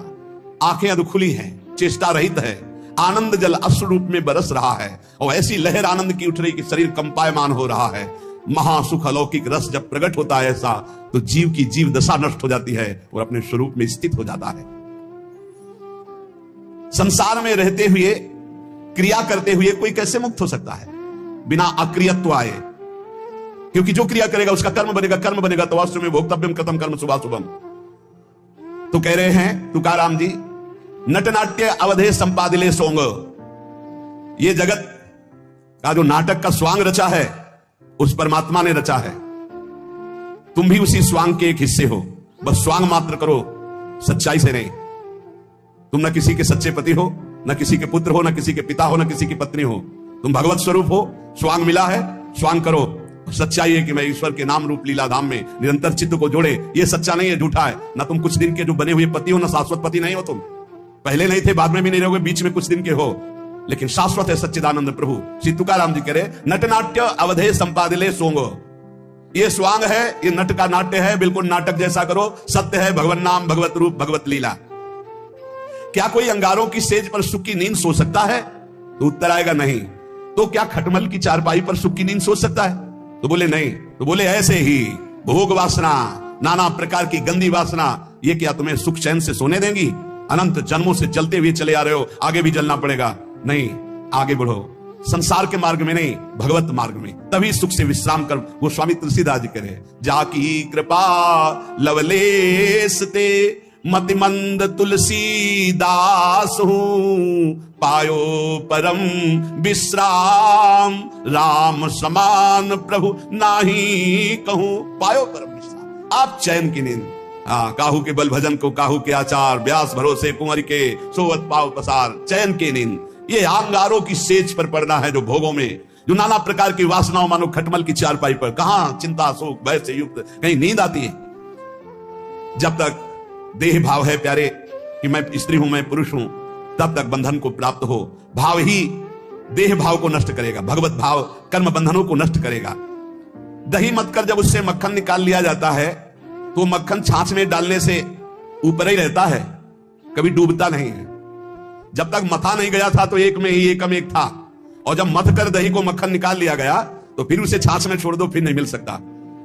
आंखें अधखुली हैं, चेष्टा रहित है, आनंद जल अश्रु रूप में बरस रहा है और ऐसी लहर आनंद की उठ रही कि शरीर कंपायमान हो रहा है, महासुख अलौकिक रस जब प्रकट होता है ऐसा, तो जीव की जीव दशा नष्ट हो जाती है और अपने स्वरूप में स्थित हो जाता है। संसार में रहते हुए, क्रिया करते हुए कोई कैसे मुक्त हो सकता है बिना अक्रियत्व आए? क्योंकि जो क्रिया करेगा उसका कर्म बनेगा, कर्म बनेगा तो वास्तव में भोक्तव्यम कृतम कर्म शुभाशुभम। तो कह रहे हैं तुकाराम जी, नटनाट्य अवधे संपादिले सोंग, ये जगत का जो नाटक का स्वांग रचा है उस परमात्मा ने रचा है, तुम भी उसी स्वांग के एक हिस्से हो, बस स्वांग मात्र करो, सच्चाई से नहीं। तुम न किसी के सच्चे पति हो, न किसी के पुत्र हो, न किसी के पिता हो, न किसी की पत्नी हो, तुम भगवत स्वरूप हो, स्वांग मिला है, स्वांग करो। सच्चाई है कि मैं ईश्वर के नाम रूप लीला धाम में निरंतर चित्त को जोड़े, ये सच्चा नहीं है, झूठा है। ना तुम कुछ दिन के जो बने हुए पति हो, ना शाश्वत पति नहीं हो, तुम पहले नहीं थे, बाद में भी नहीं रहोगे, बीच में कुछ दिन के हो, लेकिन शाश्वत है सच्चिदानंद प्रभु। श्री तुकाराम जी कह रहे, नटनाट्य अवधे संपादिले सोंगो, ये स्वांग है, ये नट का नाट्य है, बिल्कुल नाटक जैसा करो, सत्य है भगवत नाम, भगवत रूप, भगवत लीला। क्या कोई अंगारों की सेज पर सुख की नींद सो सकता है? तो उत्तर आएगा नहीं। तो क्या खटमल की चारपाई पर सुख की नींद सो सकता है? तो बोले नहीं। तो बोले ऐसे ही भोग वासना, नाना प्रकार की गंदी वासना, ये क्या तुम्हें सुख चैन से सोने देंगी? अनंत जन्मों से जलते हुए चले आ रहे हो, आगे भी जलना पड़ेगा। नहीं, आगे बढ़ो, संसार के मार्ग में नहीं, भगवत मार्ग में, तभी सुख से विश्राम कर। वो स्वामी तुलसीदास जी करे, जाकी कृपा लवलेस ते मतिमंद तुलसीदास हूं, पायो परम विश्राम, राम समान प्रभु नाही कहूं। पायो परम विश्राम, आप चैन की नींद, काहू के बल भजन को काहू के आचार, व्यास भरोसे कुंवर के सोवत पाव पसार, चैन की नींद। ये अंगारों की सेज पर पड़ना है, जो भोगों में, जो नाना प्रकार की वासनाओं, मानो खटमल की चारपाई पर, कहां चिंता शोक भय से युक्त कहीं नींद आती है? जब तक देह भाव है प्यारे कि मैं स्त्री हूं, मैं पुरुष हूं, तब तक बंधन को प्राप्त हो। भाव ही देह भाव को नष्ट करेगा, भगवत भाव कर्म बंधनों को नष्ट करेगा। दही मत कर जब उससे मक्खन निकाल लिया जाता है तो मक्खन छाछ में डालने से ऊपर ही रहता है, कभी डूबता नहीं है। जब तक मथा नहीं गया था तो एक में ही एकम एक था, और जब मथ कर दही को मक्खन निकाल लिया गया तो फिर उसे छाछ में छोड़ दो, फिर नहीं मिल सकता।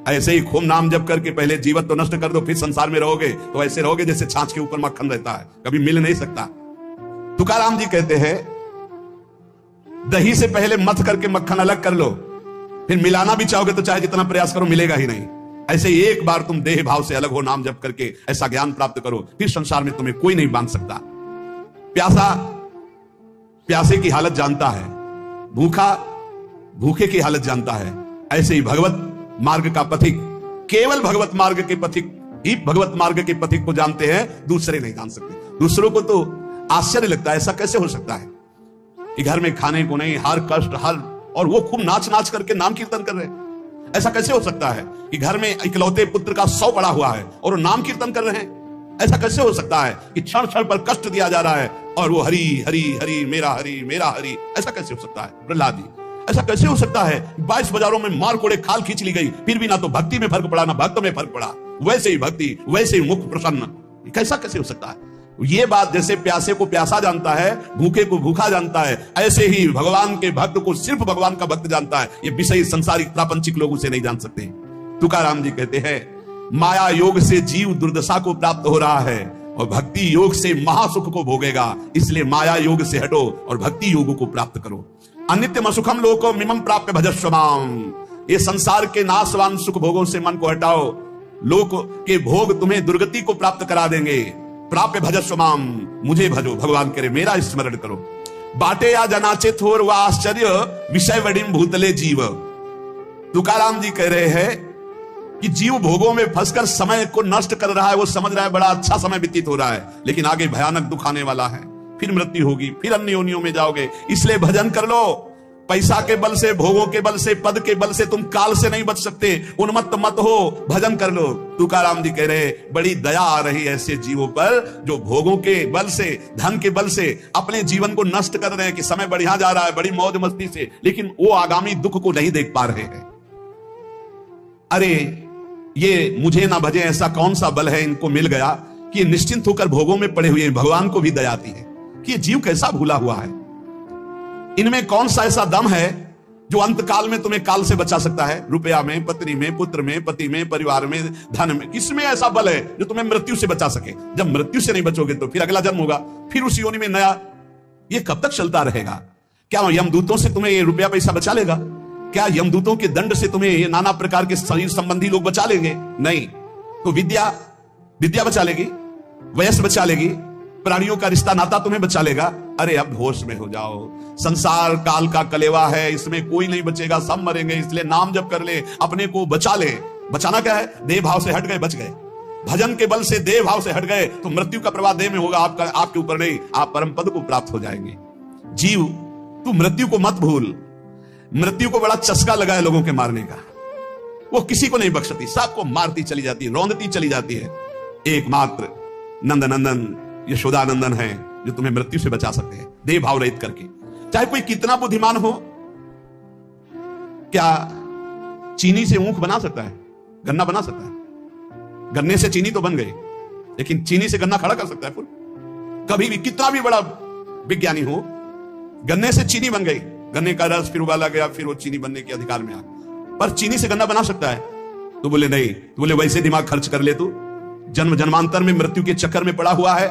ऐसे ही खूब नाम जप करके पहले जीवन तो नष्ट कर दो, फिर संसार में रहोगे तो ऐसे रहोगे जैसे छाछ के ऊपर मक्खन रहता है, कभी मिल नहीं सकता। तुकाराम जी कहते हैं, दही से पहले मथ करके मक्खन अलग कर लो, फिर मिलाना भी चाहोगे तो चाहे जितना प्रयास करो मिलेगा ही नहीं। ऐसे एक बार तुम देह भाव से अलग हो, नाम जप करके ऐसा ज्ञान प्राप्त करो, फिर संसार में तुम्हें कोई नहीं बांध सकता। प्यासा प्यासे की हालत जानता है, भूखा भूखे की हालत जानता है। ऐसे ही भगवत मार्ग का पथिक केवल भगवत मार्ग के पथिक ही भगवत मार्ग के पथिक को जानते हैं, दूसरे नहीं जान सकते। दूसरों को तो आश्चर्य लगता है, ऐसा कैसे हो सकता है कि घर में खाने को नहीं, हर कष्ट हर, और वो खूब नाच नाच करके नाम कीर्तन कर रहे हैं। ऐसा कैसे हो सकता है कि घर में इकलौते पुत्र का 100 पड़ा हुआ है और वो नाम कीर्तन कर रहे हैं? ऐसा कैसे हो सकता है कि क्षण क्षण पर कष्ट दिया जा रहा है और वो हरि हरि हरि मेरा हरि मेरा हरि? ऐसा कैसे हो सकता है प्रहलाद जी? ऐसा कैसे हो सकता है 22 बाजारों में मार कोड़े खाल खींच ली गई, फिर भी ना तो भक्ति में फर्क पड़ा ना भक्त में फर्क पड़ा, वैसे ही भक्ति वैसे ही मुख प्रसन्न। कैसा कैसे हो सकता है? ये बात जैसे प्यासे को प्यासा जानता है, भूखे को भूखा जानता है, ऐसे ही भगवान के भक्त को सिर्फ भगवान का भक्त जानता है। ये विषय संसारिक प्रापंचिक लोग उसे नहीं जान सकते। तुकाराम जी कहते हैं, माया योग से जीव दुर्दशा को प्राप्त हो रहा है और भक्ति योग से महासुख को भोगेगा। इसलिए माया योग से हटो और भक्ति योग को प्राप्त करो। अनित्यम असुखम लोको मिमम प्राप्य भजस्वमाम, ये संसार के नाशवान सुख भोगों से मन को हटाओ, लोक के भोग तुम्हें दुर्गति को प्राप्त करा देंगे। प्राप्य भजस्वमाम, मुझे भजो, भगवान करे मेरा स्मरण करो। बाटे या जनाचे थोर व आश्चर्य विषय वडिम भूतले जीव। तुकाराम जी कह रहे हैं कि जीव भोगों में फंसकर समय को नष्ट कर रहा है। वो समझ रहा है बड़ा अच्छा समय व्यतीत हो रहा है, लेकिन आगे भयानक दुख आने वाला है, फिर मृत्यु होगी, फिर अन्य योनियों में जाओगे। इसलिए भजन कर लो। पैसा के बल से, भोगों के बल से, पद के बल से तुम काल से नहीं बच सकते। उन्मत्त मत हो, भजन कर लो। तुकाराम जी कह रहे बड़ी दया आ रही है ऐसे जीवों पर जो भोगों के बल से, धन के बल से अपने जीवन को नष्ट कर रहे हैं कि समय बढ़िया जा रहा है बड़ी मौज मस्ती से, लेकिन वो आगामी दुख को नहीं देख पा रहे हैं। अरे ये मुझे ना भजे ऐसा कौन सा बल है इनको मिल गया कि निश्चिंत होकर भोगों में पड़े हुए। भगवान को भी दया आती है कि ये जीव कैसा भूला हुआ है। इनमें कौन सा ऐसा दम है जो अंत काल में तुम्हें काल से बचा सकता है? रुपया में, पत्नी में, पुत्र में, पति में, परिवार में, धन में, किसमें ऐसा बल है जो तुम्हें मृत्यु से बचा सके? जब मृत्यु से नहीं बचोगे तो फिर अगला जन्म होगा, फिर उस योनि में नया। ये कब तक चलता रहेगा? क्या यमदूतों से तुम्हें ये रुपया पैसा बचा लेगा? क्या यमदूतों के दंड से तुम्हें ये नाना प्रकार के शरीर संबंधी लोग बचा लेंगे? नहीं। तो विद्या बचा लेगी, वयस बचा लेगी, प्राणियों का रिश्ता नाता तुम्हें बचा लेगा। अरे अब होश में हो जाओ। संसार काल का कलेवा है, इसमें कोई नहीं बचेगा, सब मरेंगे। इसलिए नाम जप कर ले, अपने को बचा ले। बचाना क्या है? देह भाव से हट गए, बच गए। भजन के बल से देह भाव से हट गए तो मृत्यु का प्रभाव देह में होगा, आपके ऊपर नहीं। आप परम पद को प्राप्त हो जाएंगे। जीव तू मृत्यु को मत भूल। मृत्यु को बड़ा चस्का लगा है लोगों के मारने का। वो किसी को नहीं बख्शती, सबको मारती चली जाती है, रौंदती चली जाती है। एकमात्र नंदनंदन यशोदानंदन है जो तुम्हें मृत्यु से बचा सकते हैं, देह भाव रहित करके। चाहे कोई कितना बुद्धिमान हो, क्या चीनी से ऊख बना सकता है? गन्ना बना सकता है? गन्ने से चीनी तो बन गई, लेकिन चीनी से गन्ना खड़ा कर सकता है फुल? कभी भी कितना भी बड़ा विज्ञानी हो, गन्ने से चीनी बन गई, गन्ने का रस फिर उबाला गया, फिर वो चीनी बनने के अधिकार में आ, पर चीनी से गन्ना बना सकता है? तो बोले नहीं। तो बोले वैसे दिमाग खर्च कर ले, तू जन्म जन्मांतर में मृत्यु के चक्कर में पड़ा हुआ है।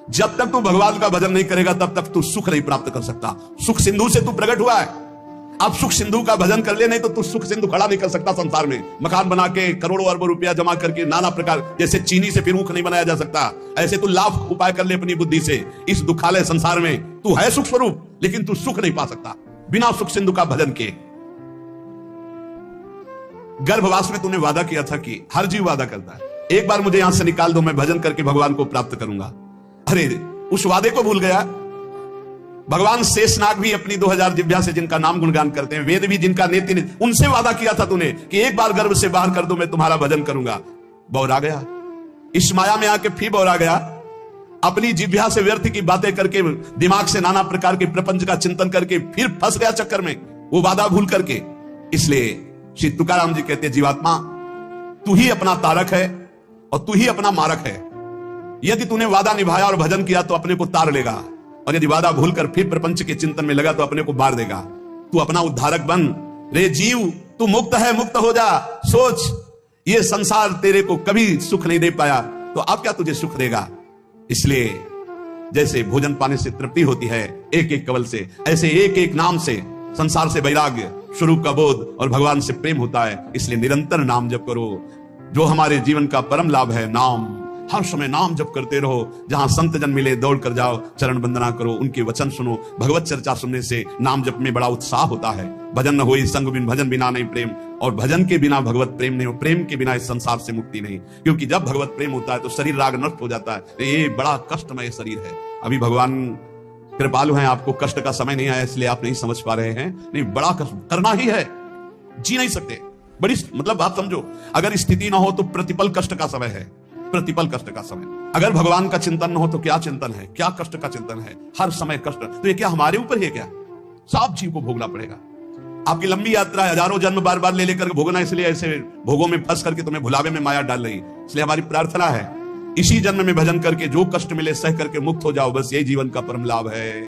जब तक तू भगवान का भजन नहीं करेगा तब तक तू सुख नहीं प्राप्त कर सकता। सुख सिंधु से तू प्रकट हुआ है, अब सुख सिंधु का भजन कर ले, नहीं तो तू सुख सिंधु खड़ा नहीं कर सकता संसार में। मकान बना के करोड़ों अरबों रुपया जमा करके नाना प्रकार, जैसे चीनी से फिर ऊख नहीं बनाया जा सकता, ऐसे तू लाभ उपाय कर ले अपनी बुद्धि से। इस दुखालय संसार में तू है सुख स्वरूप, लेकिन तू सुख नहीं पा सकता बिना सुख सिंधु का भजन के। गर्भवास में तूने वादा किया था कि हर जीव वादा करता है, एक बार मुझे यहां से निकाल दो, मैं भजन करके भगवान को प्राप्त करूंगा। अरे उस वादे को भूल गया। भगवान शेषनाग भी अपनी 2000 जिह्वा से जिनका नाम गुणगान करते हैं, वेद भी जिनका नेति, उनसे वादा किया था तूने कि एक बार गर्भ से बाहर कर दो, मैं तुम्हारा भजन करूंगा। बौरा गया, इस माया में आके फिर बौरा गया। अपनी जिह्वा से व्यर्थ की बातें करके, दिमाग से नाना प्रकार के प्रपंच का चिंतन करके फिर फंस गया चक्कर में, वो वादा भूल करके। इसलिए श्री तुकाराम जी कहते हैं, जीवात्मा तू ही अपना तारक है और तू ही अपना मारक है। यदि तूने वादा निभाया और भजन किया तो अपने को तार लेगा, और यदि वादा भूलकर फिर प्रपंच के चिंतन में लगा तो अपने को मार देगा। तू अपना उद्धारक बन रे जीव, तू मुक्त है, मुक्त हो जा। सोच, ये संसार तेरे को कभी सुख नहीं दे पाया, तो अब क्या तुझे सुख देगा? इसलिए जैसे भोजन पाने से तृप्ति होती है एक एक कवल से, ऐसे एक एक नाम से संसार से वैराग्य, स्वरूप का बोध और भगवान से प्रेम होता है। इसलिए निरंतर नाम जप करो, जो हमारे जीवन का परम लाभ है। नाम, हर समय नाम जप करते रहो। जहां संत जन मिले दौड़ कर जाओ, चरण वंदना करो, उनके वचन सुनो। भगवत चर्चा सुनने से नाम जप में बड़ा उत्साह होता है। भजन न होई संग बिन, भजन बिना नहीं प्रेम, और भजन के बिना भगवत प्रेम नहीं हो, प्रेम के बिना इस संसार से मुक्ति नहीं। क्योंकि जब भगवत प्रेम होता है तो शरीर राग नष्ट हो जाता है। ये बड़ा कष्टमय शरीर है। अभी भगवान कृपालु हैं, आपको कष्ट का समय नहीं आया इसलिए आप नहीं समझ पा रहे हैं। नहीं, बड़ा कष्ट करना ही है, जी नहीं सकते। बड़ी मतलब आप समझो, अगर स्थिति ना हो तो प्रतिपल कष्ट का समय है, प्रतिपल कष्ट का समय। अगर भगवान का चिंतन न हो तो क्या चिंतन है, क्या कष्ट का चिंतन है, हर समय कष्ट। तो ये क्या हमारे ऊपर है? क्या सब जीव को भोगना पड़ेगा। आपकी लंबी यात्रा है, हजारों जन्म बार बार ले लेकर भोगना, इसलिए ऐसे भोगों में फंस करके तुम्हें भुलावे में माया डाल रही। इसलिए हमारी प्रार्थना है, इसी जन्म में भजन करके जो कष्ट मिले सह करके मुक्त हो जाओ। बस यही जीवन का परम लाभ है।